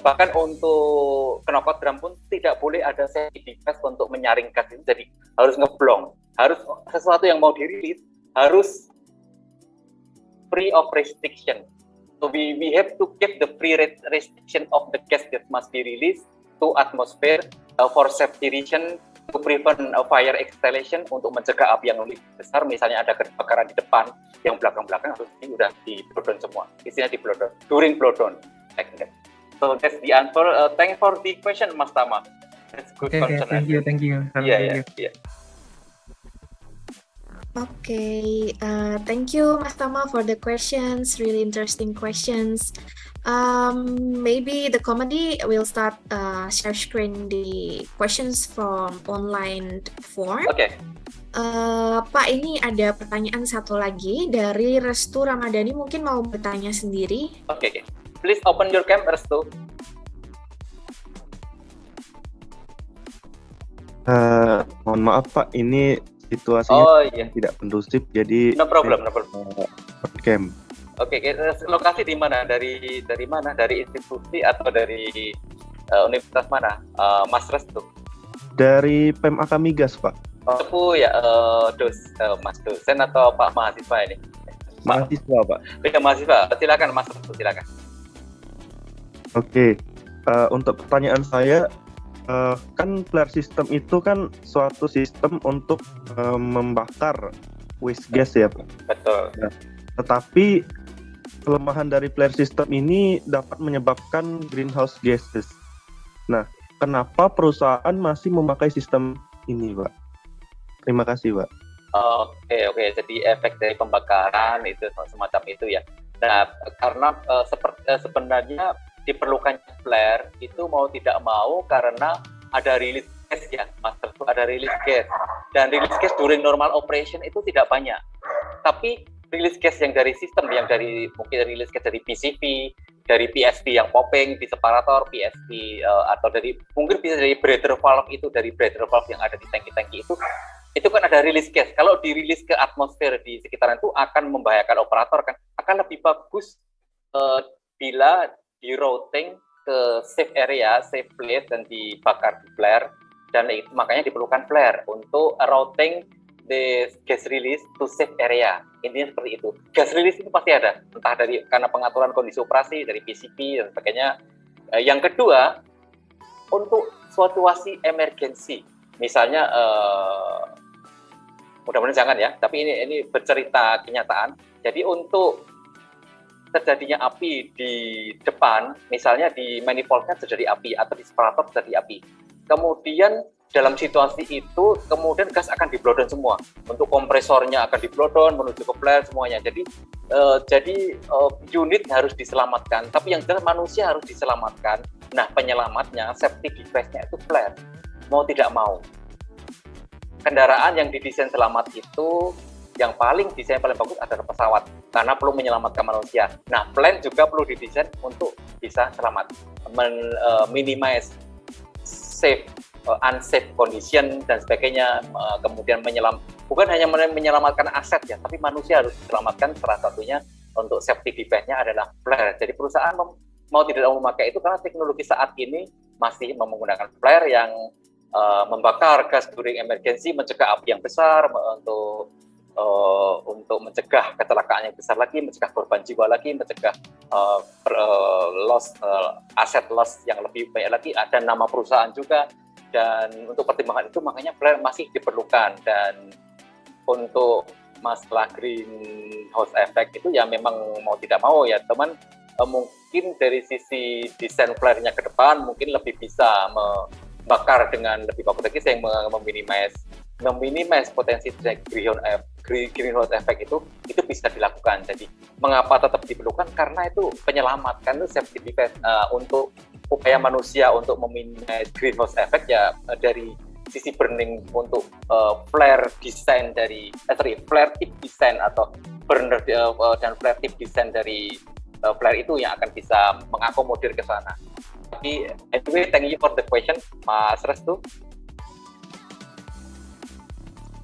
bahkan untuk knockout drum pun tidak boleh ada safety device untuk menyaring gas itu, jadi harus ngeblong, harus sesuatu yang mau dirilis harus free of restriction. So we have to keep the free restriction of the gas that must be released to atmosphere for safety reason, to prevent fire exhalation, untuk mencegah api yang lebih besar. Misalnya ada kebakaran di depan, yang belakang-belakang harus sudah di blow down semua. Isinya di blow down during blow down. Like that. So that's the answer. Thanks for the question, Mas Tama. That's good concern. Thank you. Yeah. Okay, thank you, Mas Tama, for the questions. Really interesting questions. Maybe the comedy will start share screen the questions from online form. Okay. Pak, ini ada pertanyaan satu lagi dari Restu Ramadhani, mungkin mau bertanya sendiri. Okay. Please open your cam, Restu. Mohon maaf Pak, ini situasinya iya. tidak kondusif, jadi No problem. Camp. Oke, lokasi di mana? Dari mana? Dari institusi atau dari universitas mana? Mas Restu? Dari PMAK Migas, Pak. Itu ya Mas dosen atau Pak mahasiswa ini? Mahasiswa, Pak. Ya, mahasiswa. Silakan Mas Restu, silakan. Oke, untuk pertanyaan saya, kan flare system itu kan suatu sistem untuk membakar waste gas ya, Pak. Betul. Nah, tetapi kelemahan dari flare system ini dapat menyebabkan greenhouse gases. Nah, kenapa perusahaan masih memakai sistem ini, Pak? Terima kasih, Pak. Oke. Jadi efek dari pembakaran itu semacam itu ya. Nah, karena sebenarnya diperlukan flare itu mau tidak mau karena ada rilis gas ya, Mas. Ada rilis gas. Dan rilis gas during normal operation itu tidak banyak. Tapi rilis gas yang dari sistem, yang dari mungkin rilis gas dari PCV, dari PSP yang popping di separator, PSP atau dari mungkin bisa dari breather valve, itu dari breather valve yang ada di tangki-tangki itu kan ada rilis gas. Kalau dirilis ke atmosfer di sekitaran itu akan membahayakan operator, kan akan lebih bagus bila di routing ke safe area, safe place, dan dibakar di flare. Dan itu makanya diperlukan flare untuk routing the gas release to safe area. Intinya seperti itu. Gas release itu pasti ada, entah karena pengaturan kondisi operasi, dari PCP dan sebagainya. Yang kedua, untuk situasi emergency, misalnya mudah-mudahan jangan ya, tapi ini bercerita kenyataan. Jadi untuk terjadinya api di depan, misalnya di manifoldnya terjadi api atau di separator terjadi api. Kemudian dalam situasi itu, kemudian gas akan di-blow down semua. Untuk kompresornya akan di-blow down menuju ke flare semuanya. Jadi unit harus diselamatkan, tapi yang jelas manusia harus diselamatkan. Nah, penyelamatnya, safety device-nya itu flare. Mau tidak mau. Kendaraan yang didesain selamat itu yang desain paling bagus adalah pesawat, karena perlu menyelamatkan manusia. Nah, plane juga perlu didesain untuk bisa selamat, minimize safe, unsafe condition dan sebagainya. Kemudian bukan hanya menyelamatkan aset ya, tapi manusia harus diselamatkan. Salah satunya untuk safety device-nya adalah flare. Jadi perusahaan mau tidak mau memakai itu karena teknologi saat ini masih menggunakan flare yang membakar gas during emergency, mencegah api yang besar, untuk mencegah kecelakaan yang besar lagi, mencegah korban jiwa lagi, mencegah aset loss yang lebih banyak lagi. Ada nama perusahaan juga, dan untuk pertimbangan itu makanya flare masih diperlukan. Dan untuk masalah greenhouse effect itu ya memang mau tidak mau ya teman, mungkin dari sisi desain flare-nya ke depan mungkin lebih bisa membakar dengan lebih bagus lagi, yang meminimize potensi greenhouse effect itu bisa dilakukan. Jadi mengapa tetap diperlukan? Karena itu penyelamat, kan itu safety device. Untuk upaya manusia untuk meminimize greenhouse effect ya dari sisi burning, untuk flare design dari flare tip design atau burner dan flare tip design dari flare itu yang akan bisa mengakomodir ke sana. Tapi anyway, thank you for the question, Mas Restu.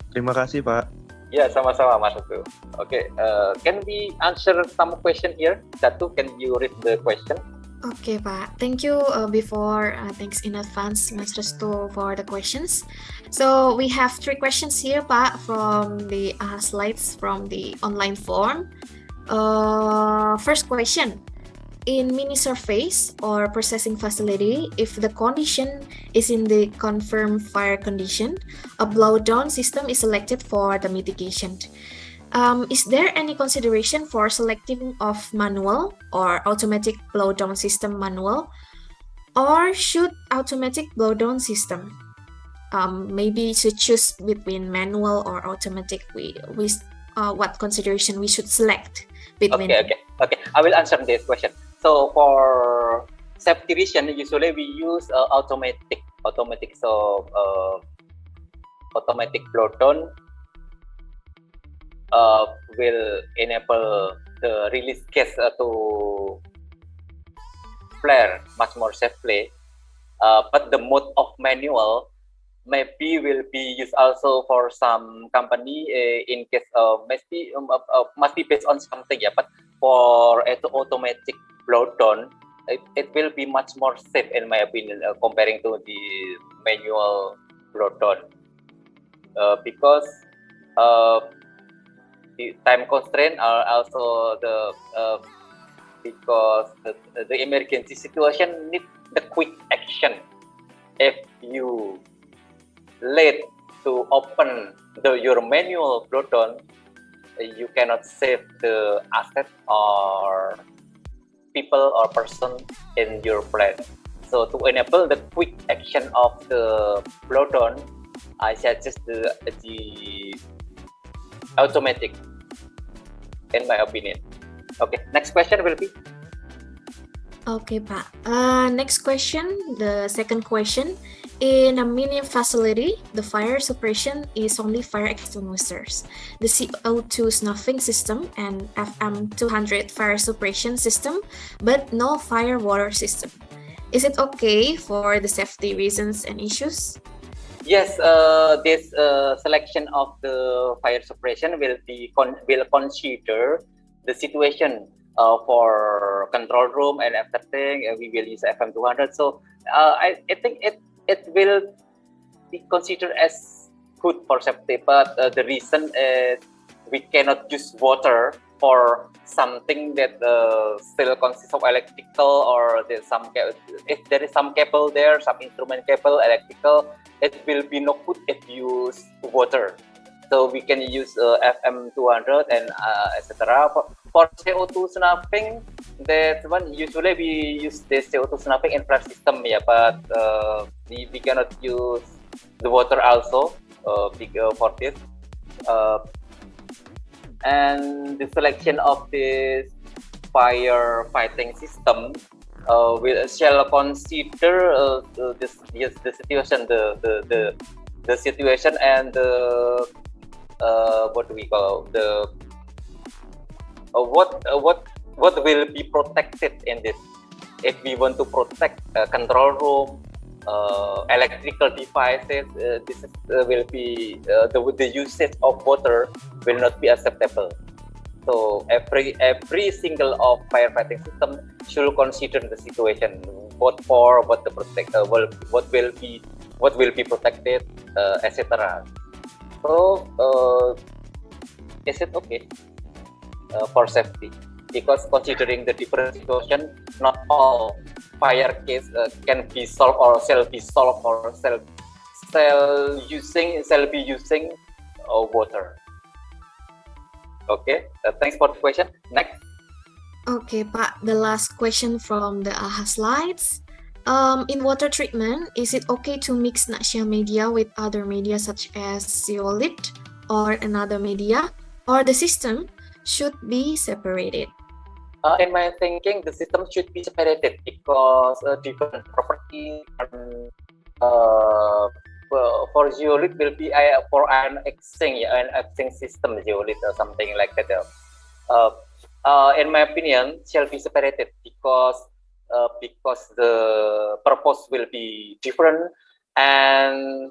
Terima kasih, Pak. Ya, sama-sama Mas Jatuh. Okay, can we answer some question here? Jatuh, can you read the question? Okay, Pak. Thank you thanks in advance, Mas Restu, for the questions. So we have 3 questions here, Pak, from the slides from the online form. First question. In mini surface or processing facility, if the condition is in the confirmed fire condition, a blowdown system is selected for the mitigation. Is there any consideration for selecting of manual or automatic blowdown system manual, or should automatic blowdown system? Maybe to choose between manual or automatic, what consideration we should select between? Okay. I will answer this question. So for safety reason, usually we use automatic. So automatic blowdown will enable the release gas to flare much more safely. But the mode of manual maybe will be used also for some company in case must be based on something. Yeah, but for automatic blowdown, it will be much more safe in my opinion comparing to the manual blowdown because the time constraint are also because the emergency situation need the quick action. If you late to open your manual blowdown, you cannot save the asset or people or person in your plant. So to enable the quick action of the blowdown, I suggest the automatic, in my opinion. Okay, next question will be. Okay, Pak. Next question, the second question. In a mini facility, the fire suppression is only fire extinguishers, the CO2 snuffing system, and FM200 fire suppression system, but no fire water system. Is it okay for the safety reasons and issues? Yes, this selection of the fire suppression will consider the situation for control room and everything. We will use FM200. So I think it will be considered as good for safety, but the reason is we cannot use water for something that still consists of electrical, or if there is some cable there, some instrument cable, electrical, it will be no good if you use water. So we can use FM200 and etc. For CO2 snuffing, that one usually we use the CO2 snuffing in flash system, yeah, but we cannot use the water also for this. And the selection of this firefighting system shall consider the situation, the situation, and what do we call what will be protected in this. If we want to protect control room, electrical devices, this will be the usage of water will not be acceptable. So every single of firefighting system should consider the situation, what for, what the protect, what will be protected, etc. So is it okay for safety? Because considering the different situation, not all fire case can be solved or shall be solved or shall be using water. Okay, thanks for the question. Next. Okay, Pak, the last question from the AHA slides. In water treatment, is it okay to mix nutshell media with other media such as zeolite or another media, or the system should be separated? In my thinking, the system should be separated because different properties and for zeolite will be for an exchange system, zeolite or something like that. In my opinion, shall be separated because the purpose will be different, and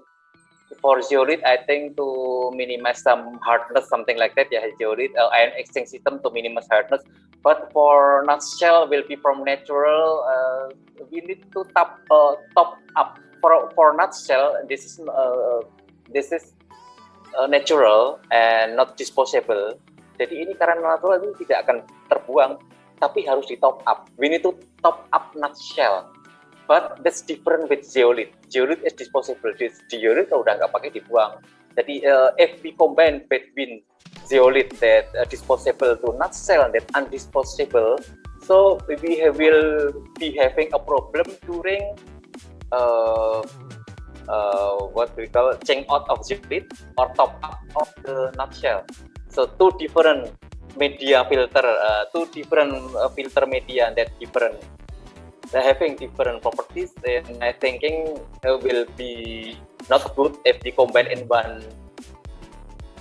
For zeolite, I think to minimize some hardness, something like that. Yeah, zeolite ion exchange system to minimize hardness. But for nutshell will be from natural. We need to top up for nutshell. This is natural and not disposable. Jadi ini karena natural itu tidak akan terbuang, tapi harus di top up. We need to top up nutshell. But that's different with zeolite. Zeolite is disposable. Zeolite udah nggak pakai dibuang. Jadi if we combine between zeolite that disposable to nutshell that undisposable, so we will be having a problem during what we call change out of zeolite or top up of the nutshell. So two different media filter, two different filter media that different. Having different properties, and I thinking will be not good if they combine in one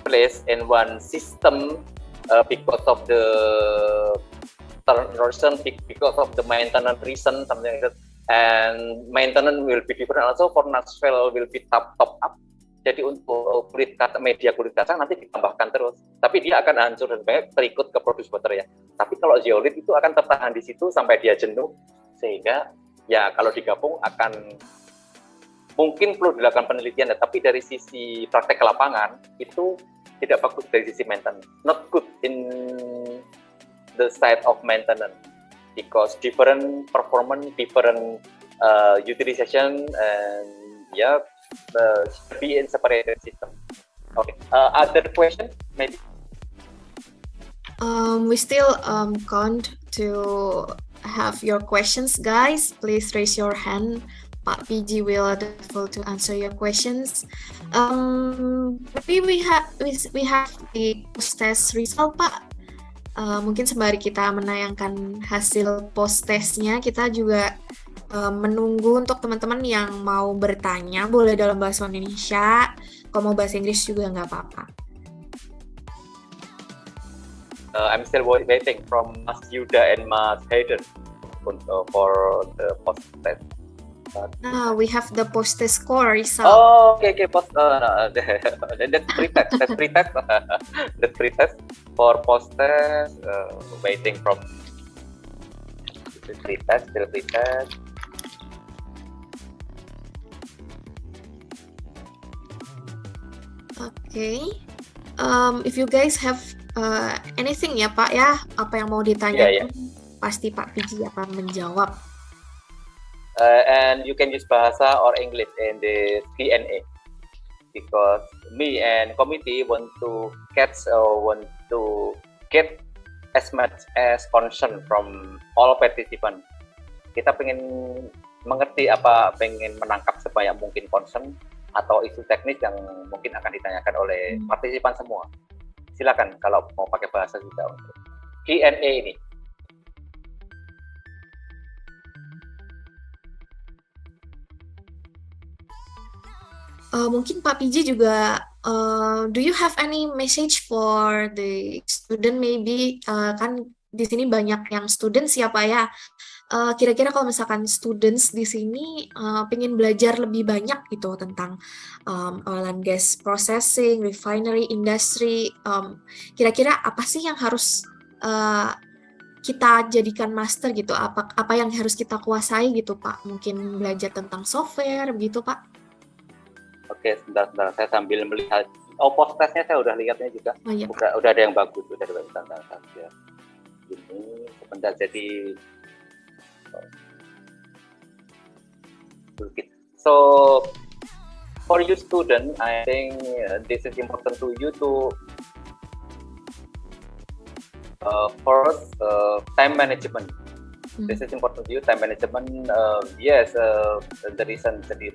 place in one system because of the reason, because of the maintenance reason, something like that. And maintenance will be different also for nutshell will be top up. Jadi untuk media kulit kacang nanti ditambahkan terus, tapi dia akan hancur dan banyak terikut ke produce water ya. Tapi kalau zeolite itu akan tertahan di situ sampai dia jenuh. Sehingga ya kalau digabung akan mungkin perlu dilakukan penelitian ya, tapi dari sisi praktek lapangan itu tidak bagus dari sisi maintenance, not good in the side of maintenance because different performance, different utilization, and yeah, be in separated system. Okay, other question maybe? We still count to have your questions, guys. Please raise your hand. Pak PG will able to answer your questions. Maybe we have the post test result, Pak. Mungkin sembari kita menayangkan hasil post testnya, kita juga menunggu untuk teman-teman yang mau bertanya, boleh dalam bahasa Indonesia. Kalau mau bahasa Inggris juga nggak apa-apa. I'm still waiting from Mas Yuda and Mas Hayden for the post test. We have the post test score result. Oh, okay. Post. That's pre-test. That's pre-test. That's pre-test for post test. Waiting from pre-test. Still pre-test. Okay. If you guys have anything ya Pak ya, apa yang mau ditanyakan, pasti Pak PG akan menjawab. And you can use bahasa or English in the Q&A because me and committee want to get as much as concern from all participants. Kita pengen mengerti pengen menangkap sebanyak mungkin concern atau isu teknis yang mungkin akan ditanyakan oleh partisipan semua. Silakan kalau mau pakai bahasa juga untuk Q&A ini. Mungkin Pak PJ juga, do you have any message for the student maybe? Kan di sini banyak yang students ya Pak ya. Kira-kira kalau misalkan students di sini pengen belajar lebih banyak gitu tentang oil and gas processing, refinery industry, kira-kira apa sih yang harus kita jadikan master gitu? Apa yang harus kita kuasai gitu Pak? Mungkin belajar tentang software begitu Pak? Oke, sebentar. Saya sambil melihat. Post testnya saya udah lihatnya juga. Oh, iya, udah ada yang bagus. Udah ada yang bagus. Ya. Ini sebentar jadi. So, for you student, I think this is important to you to first time management. This is important to you, time management. Yes, the reason jadi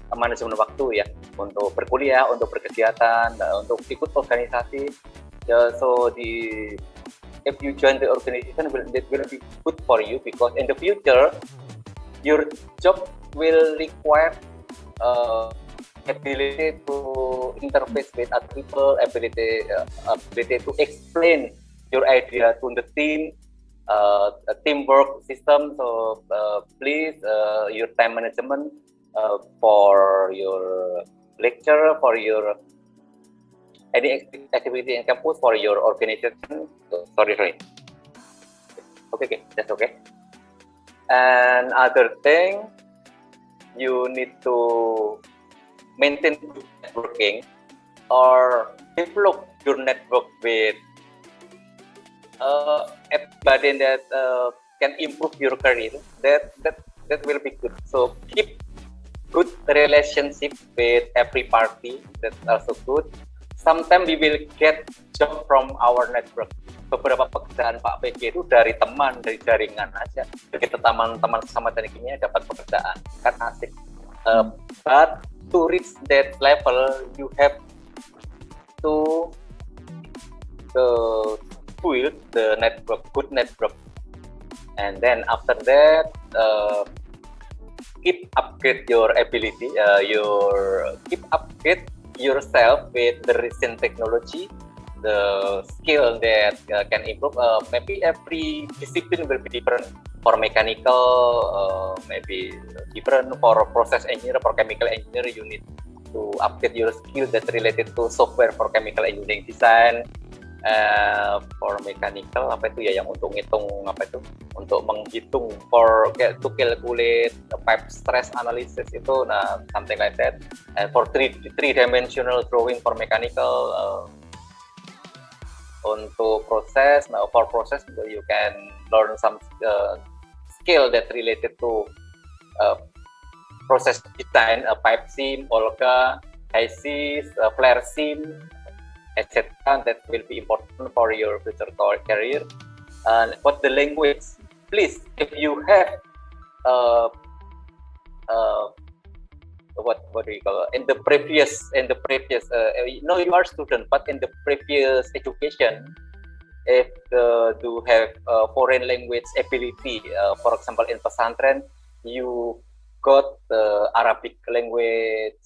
manajemen waktu ya untuk berkuliah, untuk berkegiatan, untuk ikut organisasi. So if you join the organization, it will be good for you because in the future your job will require ability to interface with other people, ability to explain your idea to the team. A teamwork system, so please your time management for your lecture, for your any activity in campus, for your organization. Sorry. Okay, that's okay. And other thing, you need to maintain networking or develop your network with everybody that can improve your career. That will be good. So keep good relationship with every party. That's also good. Sometimes we will get job from our network. Beberapa pekerjaan Pak PG itu dari teman, dari jaringan aja. Jadi teman-teman sama teknik kimia dapat pekerjaan, kan asik. But to reach that level, you have to build the network, good network, and then after that, keep upgrade your ability, keep upgrade yourself with the recent technology, the skill that can improve. Maybe every discipline will be different. For mechanical, maybe different. For process engineer, for chemical engineer, you need to update your skill that related to software for chemical engineering design. For mechanical, apa itu ya, yang untuk ngitung apa itu, untuk menghitung, for to calculate pipe stress analysis itu, nah something like that. And for three-dimensional drawing for mechanical, untuk proses, now for process you can learn some skill that related to process design, pipe sim, Olga, HISIS, flare sim, etc. That will be important for your future career. And what the language, please, if you have what do you call it? In the previous you are student, but in the previous education, if you have foreign language ability, for example in pesantren, you got Arabic language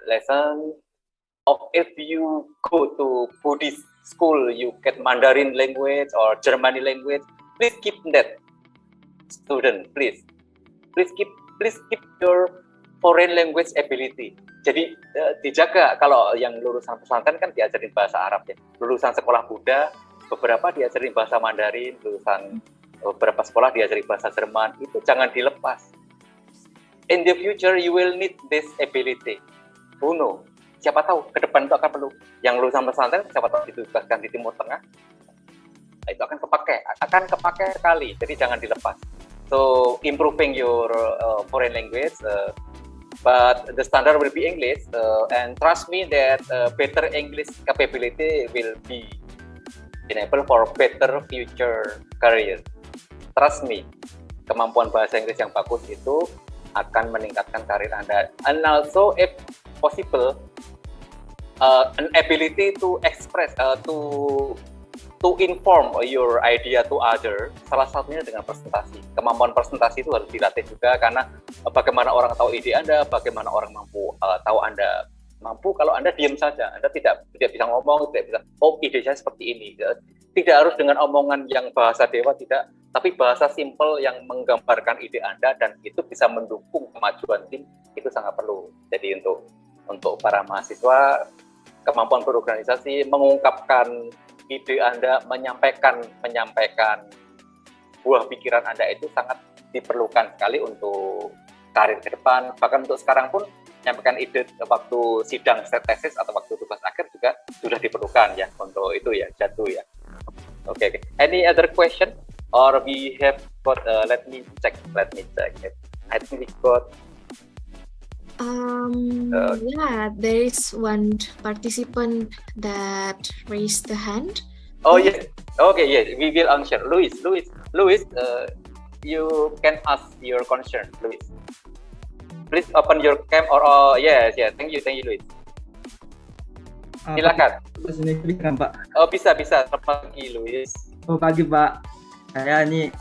lesson. Or if you go to Buddhist school, you get Mandarin language or Germany language. Please keep that, student. Please keep your foreign language ability. Jadi dijaga. Kalau yang lulusan pesantren kan diajarin bahasa Arab ya. Lulusan sekolah Buddha beberapa diajarin bahasa Mandarin, lulusan beberapa sekolah diajarin bahasa Jerman. Itu jangan dilepas. In the future you will need this ability. Who knows? Siapa tahu ke depan itu akan perlu. Yang lulusan pesantren siapa tahu ditugaskan di Timur Tengah, itu akan kepake sekali. Jadi jangan dilepas. So improving your foreign language, but the standard will be English, and trust me that better English capability will be enable for better future career. Trust me, kemampuan bahasa Inggris yang bagus itu akan meningkatkan karir Anda. And also if possible, an ability to express, to inform your idea to other, salah satunya dengan presentasi. Kemampuan presentasi itu harus dilatih juga, karena bagaimana orang tahu ide Anda, bagaimana orang mampu tahu Anda mampu kalau Anda diam saja. Anda tidak bisa ngomong, tidak bisa, oh ide saya seperti ini. Tidak harus dengan omongan yang bahasa dewa, tidak, tapi bahasa simple yang menggambarkan ide Anda dan itu bisa mendukung kemajuan tim, itu sangat perlu. Jadi untuk para mahasiswa, kemampuan berorganisasi, mengungkapkan ide Anda, menyampaikan buah pikiran Anda itu sangat diperlukan sekali untuk karir ke depan. Bahkan untuk sekarang pun menyampaikan ide waktu sidang tesis atau waktu tugas akhir juga sudah diperlukan ya untuk itu ya, jatuh ya. Okay. Any other question? Or we have got? Let me check. I think we got. Yeah, there is one participant that raised the hand. Oh yeah. Okay, yeah. We will answer. Louis. You can ask your concern, Louis. Please open your cam or yes. Thank you, Louis. Silakan. Kan, Pak? Oh bisa. Selamat pagi, Louis. Oh pagi, Pak. Saya ini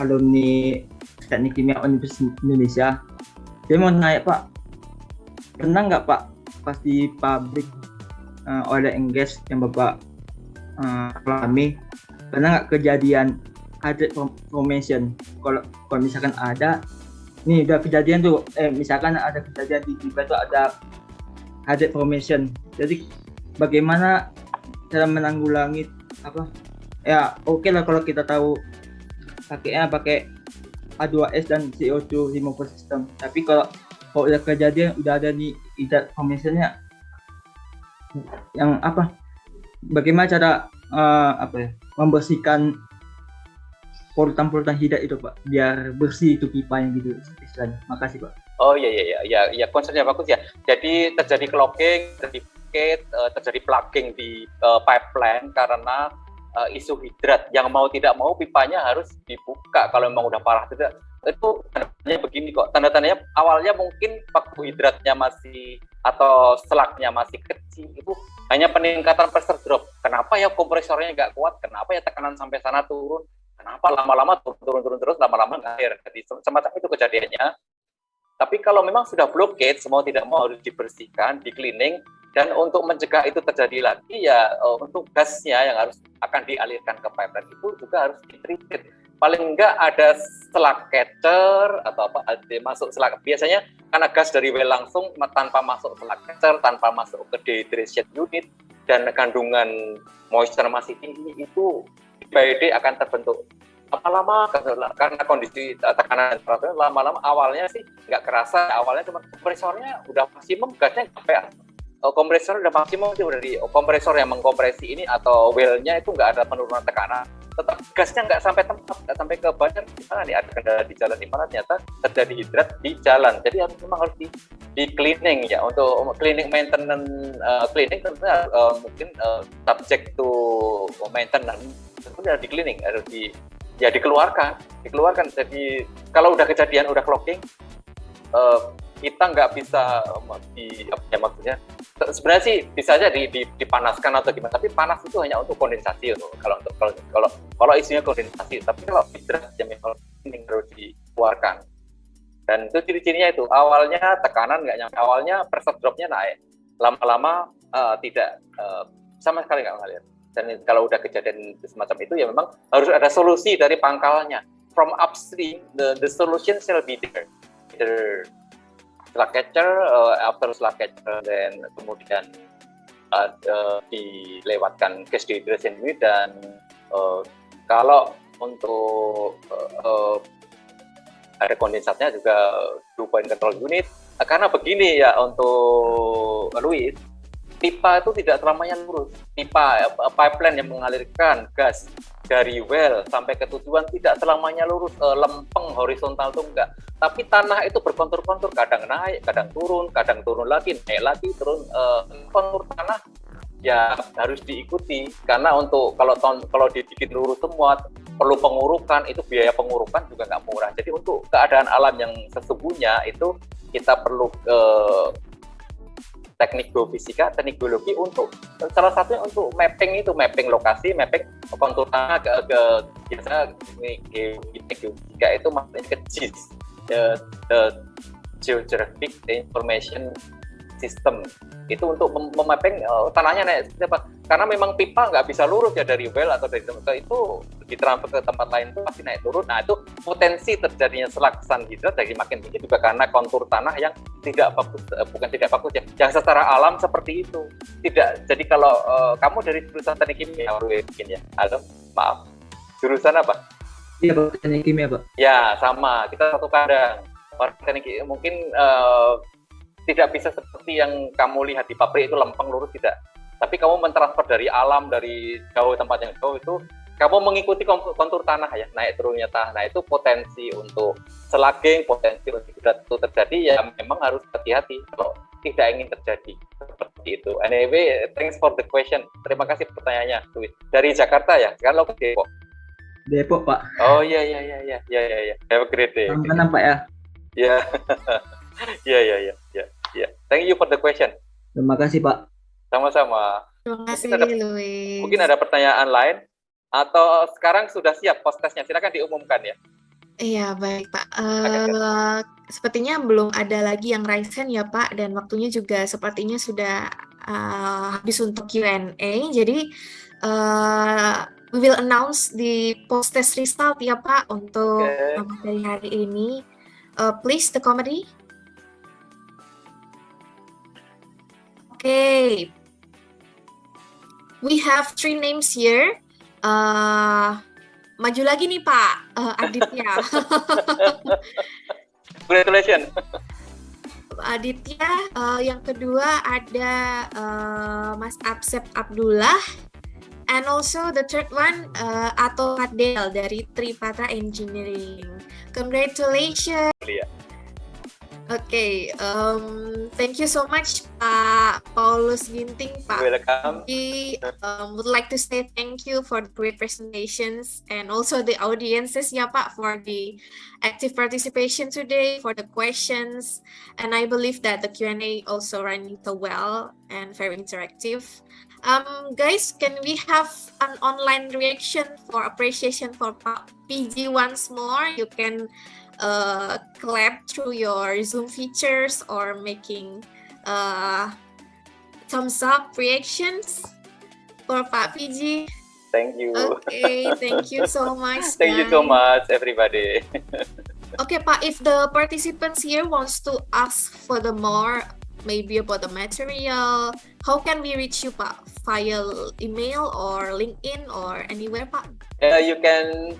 alumni Teknik Kimia Universitas Indonesia. Saya mau nanya, Pak. Pernah nggak, Pak, pas di pabrik oil and gas yang Bapak alami, pernah nggak kejadian ada formation? Kalau misalkan ada, nih udah kejadian tuh, misalkan ada kejadian di pipa itu ada hazard formation. Jadi bagaimana cara menanggulangi apa? Ya oke lah kalau kita tahu pakai A2S dan CO2 removal system. Tapi kalau udah kejadian udah ada nih hazard formationnya, yang apa? Bagaimana cara membersihkan polutan-polutan hidrat itu Pak, biar bersih itu pipanya gitu istilahnya. Makasih Pak. Oh iya, concernnya bagus ya. Jadi terjadi clogging, terjadi plugging di pipeline karena isu hidrat. Yang mau tidak mau pipanya harus dibuka kalau memang udah parah tidak. Itu tandanya begini kok. Tanda-tandanya awalnya mungkin waktu hidratnya masih atau selaknya masih kecil, itu hanya peningkatan pressure drop. Kenapa ya kompresornya nggak kuat? Kenapa ya tekanan sampai sana turun? Kenapa lama-lama turun terus, lama-lama ngalir. Jadi semacam itu kejadiannya. Tapi kalau memang sudah blockade, semua tidak mau harus dibersihkan, di cleaning, dan untuk mencegah itu terjadi lagi ya untuk gasnya yang akan dialirkan ke pipeline itu juga harus ditreated. Paling enggak ada selak catcher atau apa masuk selak. Biasanya karena gas dari well langsung tanpa masuk selak catcher, tanpa masuk ke dehydration unit, dan kandungan moisture masih tinggi, itu by day akan terbentuk. Lama-lama karena kondisi tekanan temperatur lama-lama awalnya sih nggak kerasa, awalnya cuma kompresornya udah maksimum, gasnya sampai kompresor udah maksimum, udah di kompresor yang mengkompresi ini atau well-nya itu nggak ada penurunan tekanan, tetap gasnya nggak sampai tempat, nggak sampai ke banyak. Di mana nih ada kendala di jalan, di mana ternyata terjadi hidrat di jalan. Jadi memang harus di cleaning ya. Untuk cleaning maintenance cleaning tentunya mungkin subject to maintenance, tentunya di cleaning harus dikeluarkan. Jadi kalau udah kejadian udah clogging, kita nggak bisa maksudnya sebenarnya sih bisa aja dipanaskan atau gimana, tapi panas itu hanya untuk kondensasi kalau isunya kondensasi. Tapi kalau hidrat ya memang ini harus dikeluarkan. Dan itu ciri-cirinya itu awalnya tekanan nggak nyampe, awalnya pressure dropnya naik, lama-lama tidak sama sekali nggak ngalir. Dan kalau udah kejadian semacam itu ya memang harus ada solusi dari pangkalnya. From upstream, the solution shall be there. Either slug catcher, after slug catcher, dan kemudian dilewatkan gas dehydration unit, dan kalau untuk ada kondensatnya juga dew point control unit. Karena begini ya untuk Louis, pipa itu tidak selamanya lurus. Pipa pipeline yang mengalirkan gas dari well sampai ke tujuan tidak selamanya lurus, lempeng horizontal tuh enggak. Tapi tanah itu berkontur-kontur, kadang naik, kadang turun lagi, naik lagi, turun. Kontur tanah ya harus diikuti, karena untuk kalau dibikin lurus semua perlu pengurukan, itu biaya pengurukan juga nggak murah. Jadi untuk keadaan alam yang sesungguhnya itu kita perlu teknik geofisika, teknik geologi untuk salah satunya untuk mapping lokasi, mapping kontur tanah ke biasa geofisika itu maksudnya ke GIS, the Geographic Information System. Itu untuk memapping tanahnya naik seperti apa. Karena memang pipa nggak bisa lurus ya dari well atau dari tempat itu ditransfer ke tempat lain itu pasti naik turun. Nah itu potensi terjadinya selaksan hidrat jadi makin tinggi juga karena kontur tanah yang tidak bagus, bukan tidak bagus ya, yang secara alam seperti itu. Tidak. Jadi kalau kamu dari jurusan teknik kimia mungkin ya, halo, maaf, jurusan apa? Iya Pak, teknik kimia Pak. Ya sama, kita satu kandang. Orang teknik mungkin tidak bisa seperti yang kamu lihat di pabrik itu lempeng lurus, tidak. Tapi kamu mentransfer dari alam, dari jauh tempat yang jauh itu, kamu mengikuti kontur tanah ya, naik turunnya tanah. Nah itu potensi untuk slugging, potensi untuk hidrat itu terjadi ya memang harus hati-hati kalau tidak ingin terjadi seperti itu. Anyway, thanks for the question. Terima kasih pertanyaannya, Luis. Dari Jakarta ya, sekarang lo ke Depok. Depok Pak. Oh iya. Have a great day. Selamat Pak ya. Ya. Ya. Thank you for the question. Terima kasih Pak. Sama-sama. Terima kasih, Louis. Mungkin ada pertanyaan lain atau sekarang sudah siap post testnya? Silakan diumumkan ya. Iya, baik Pak. Sepertinya belum ada lagi yang raise hand ya Pak, dan waktunya juga sepertinya sudah habis untuk Q&A. Jadi we will announce the post test result ya Pak untuk dari hari ini. Please, the committee. Okay. We have 3 names here. Maju lagi nih Pak Aditya. Congratulations. Aditya, yang kedua ada Mas Absep Abdullah, and also the third one Ato Adel dari Tripatra Engineering. Congratulations. Yeah. Okay, thank you so much Pak Paulus Ginting, Pak Welcome. Pigi. Would like to say thank you for the great presentations and also the audiences ya Pak for the active participation today, for the questions, and I believe that the Q&A also running so well and very interactive. Guys, can we have an online reaction for appreciation for Pak PG once more? You can clap through your Zoom features or making thumbs up reactions for Pak PG. Thank you. Okay, thank you so much. Thank you so much, everybody. Okay, Pak, if the participants here wants to ask for the more, maybe about the material, how can we reach you, Pak? Via email or LinkedIn or anywhere, Pak? You can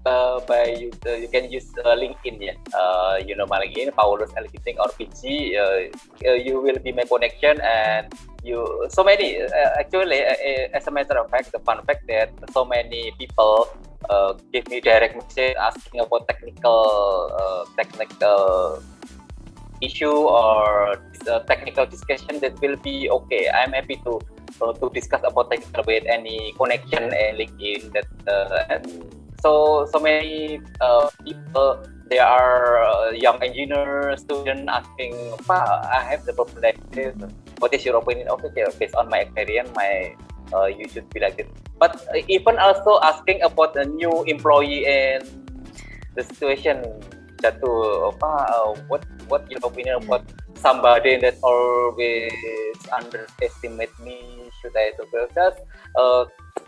you can use LinkedIn, yeah. You know my LinkedIn, Paulus L. Ginting or PG. You will be my connection, and you so many actually as a matter of fact, the fun fact that so many people give me direct message asking about technical issue or technical discussion. That will be okay. I'm happy to discuss about technical with any connection and LinkedIn. That and so many people, they are young engineer student asking, Pak, I have the problem like this. What is your opinion? Okay, based on my experience, you should be like this. But even also asking about a new employee and the situation, Jatuh, what your opinion about somebody that always underestimate me? Should I do just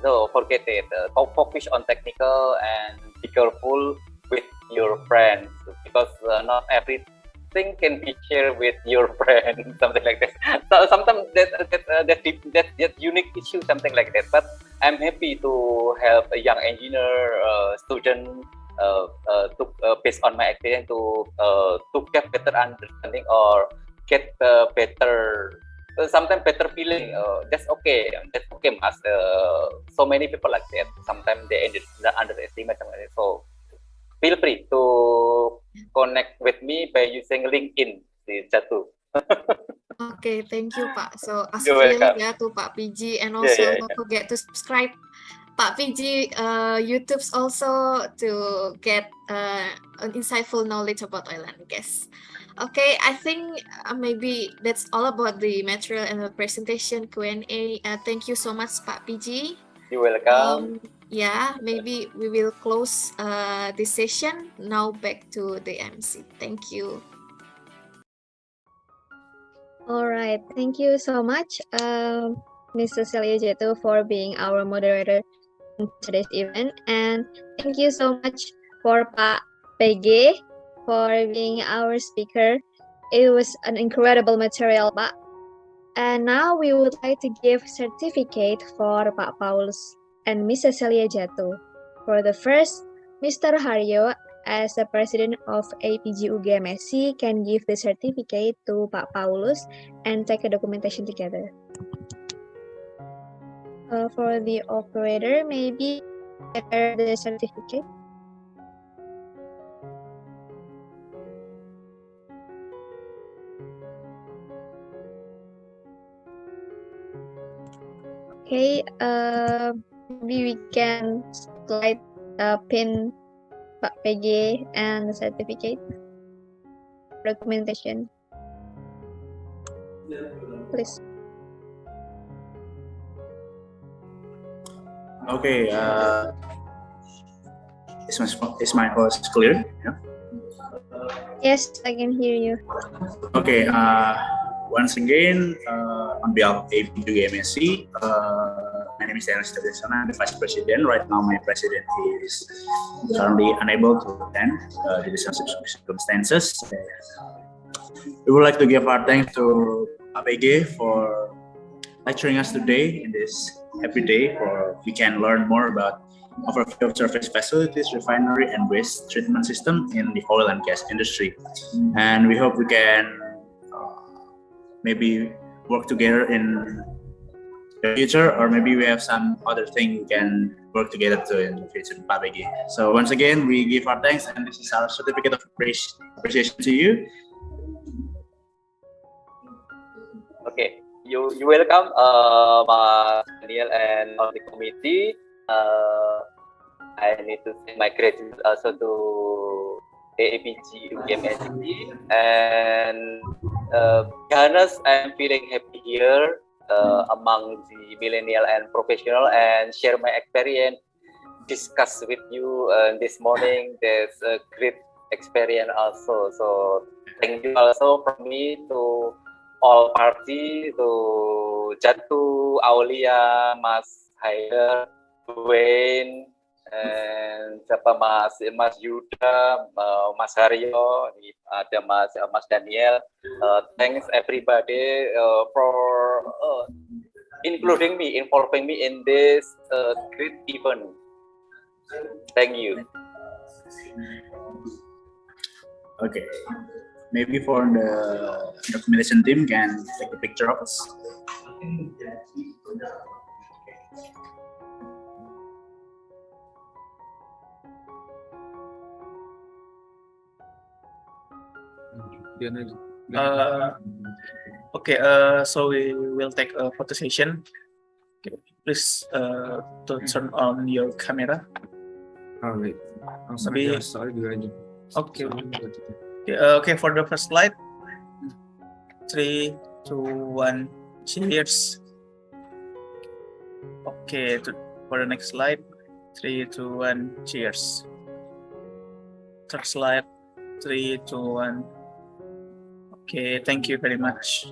no, forget it. Focus on technical and be careful with your friends, because not everything can be shared with your friend. Something like that. So sometimes that unique issue, something like that. But I'm happy to help a young engineer student based on my experience to get better understanding or get better. Sometimes better feeling. That's okay, Mas. So many people like that. Sometimes they underestimate something like that. So feel free to connect with me by using LinkedIn, Jatuh. Okay, thank you, Pak. So ask You're welcome. ya to Pak PG, and also don't forget to subscribe Pak PG YouTube's also to get an insightful knowledge about oil and gas. Okay, I think maybe that's all about the material and the presentation Q&A. Thank you so much, Pak PG. You're welcome. Yeah, maybe we will close this session. Now back to the MC. Thank you. All right, thank you so much, Ms. Cecilia Jatuh, for being our moderator in today's event, and thank you so much for Pak PG for being our speaker. It was an incredible material, Pak. And now we would like to give certificate for Pak Paulus and Ms. Cecilia Jatuh. For the first, Mr. Haryo, as the president of APG UGMSC, can give the certificate to Pak Paulus and take a documentation together. For the operator, maybe prepare the certificate. Okay, maybe we can slide pin Pak PG and the certificate documentation, please. Okay, is my voice clear? Yeah? Yes, I can hear you. Okay, once again, on behalf of APG MSc, my name name is Ernest Wilson. I'm the Vice President. Right now, my President is currently unable to attend due to some circumstances. We would like to give our thanks to APG for lecturing us today in this happy day, for we can learn more about overview of surface facilities, refinery, and waste treatment system in the oil and gas industry. And we hope we can maybe work together in the future, or maybe we have some other thing we can work together to in the future, PABG. So once again, we give our thanks, and this is our certificate of appreciation to you. Okay, you welcome, Mas Daniel and all the committee. I need to say my gratitude also to AAPG UGM and Johannes. I'm feeling happy here among the millennial and professional, and share my experience, discuss with you this morning. There's a great experience also. So thank you also from me to all party, to Jatu, Aulia, Mas Haider, Wayne, and siapa Mas Yuda, Mas Haryo, ada Mas Daniel. Thanks everybody for including me, involving me in this great event. Thank you. Okay, maybe for the documentation team can take a picture of us. Okay, so we will take a photo session. Okay, please to turn on your camera. Okay. Okay, for the first slide. 3, 2, 1, cheers. Okay, for the next slide. 3, 2, 1, cheers. Third slide. 3, 2, 1. Okay, thank you very much.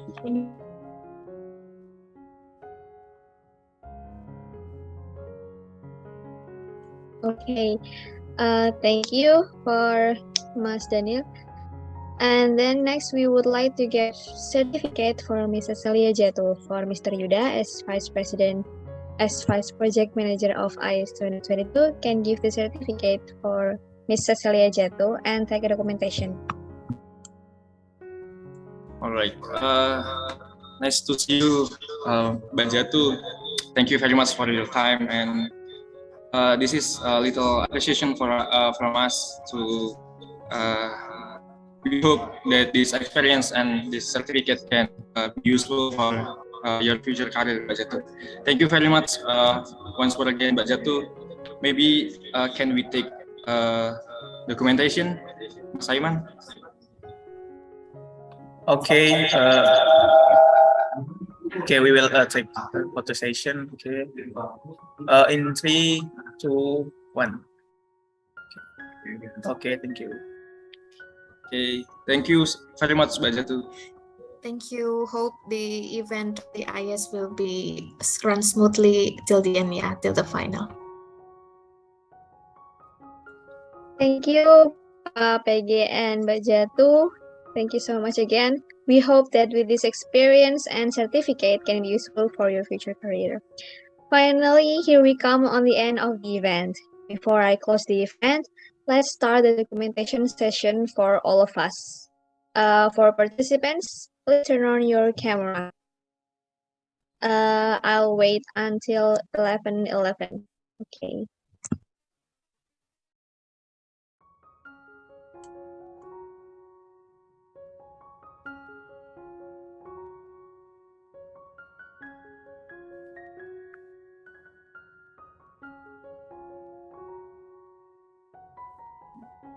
Okay, thank you for Mas Daniel. And then next we would like to give certificate for Mrs. Celia Jatuh for Mr. Yuda as Vice President, as Vice Project Manager of IS 2022 can give the certificate for Mrs. Celia Jatuh and take a documentation. All right. Nice to see you, Mbak Jatuh. Thank you very much for your time, and this is a little appreciation from us to. We hope that this experience and this certificate can be useful for your future career, Mbak Jatuh. Thank you very much once more again, Mbak Jatuh. Maybe can we take documentation, Mas Aiman? Okay. Okay, we will take photo session. Okay. In 3, 2, 1. Okay, thank you. Okay, thank you very much, Mbak Jatuh. Thank you. Hope the event, the IS will be run smoothly till the end, till the final. Thank you, PG and Mbak Jatuh. Thank you so much again. We hope that with this experience and certificate can be useful for your future career. Finally, here we come on the end of the event. Before I close the event, let's start the documentation session for all of us. For participants, please turn on your camera. I'll wait until 11:11. Okay.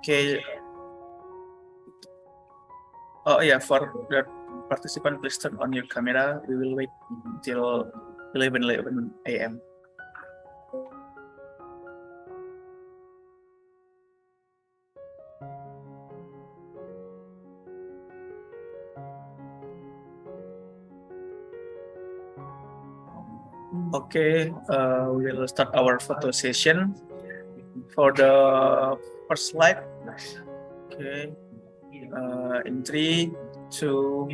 Okay. Oh yeah, for the participant, please turn on your camera. We will wait until 11:11 a.m. Okay, we'll start our photo session for the first slide. Okay, in 3, 2.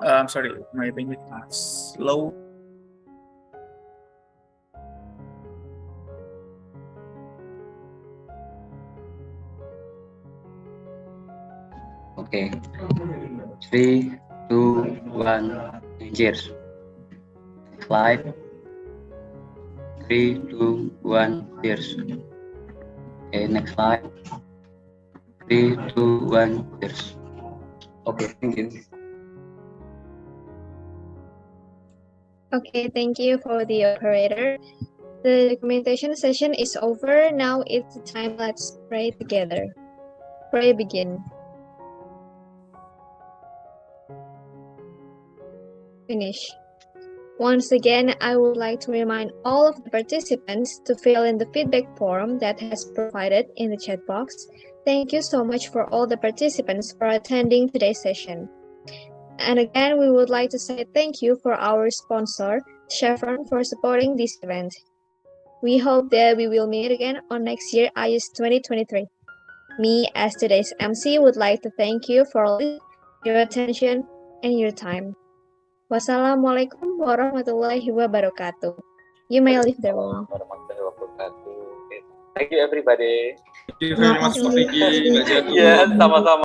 I'm sorry, my ping is slow. Okay, 3, 2, 1, cheers. Slide. 3, 2, 1, cheers. Okay, next slide. 3, 2, 1, cheers. Okay, thank you. Okay, thank you for the operator. The documentation session is over. Now it's the time. Let's pray together. Pray begin. Finish. Once again, I would like to remind all of the participants to fill in the feedback form that has provided in the chat box. Thank you so much for all the participants for attending today's session. And again, we would like to say thank you for our sponsor, Chevron, for supporting this event. We hope that we will meet again on next year, IES 2023. Me, as today's MC, would like to thank you for your attention and your time. Wassalamualaikum warahmatullahi wabarakatuh. You may leave the room. Thank you everybody. Thank you very much for Vicky, Mbak Jatuh. Yes, sama-sama.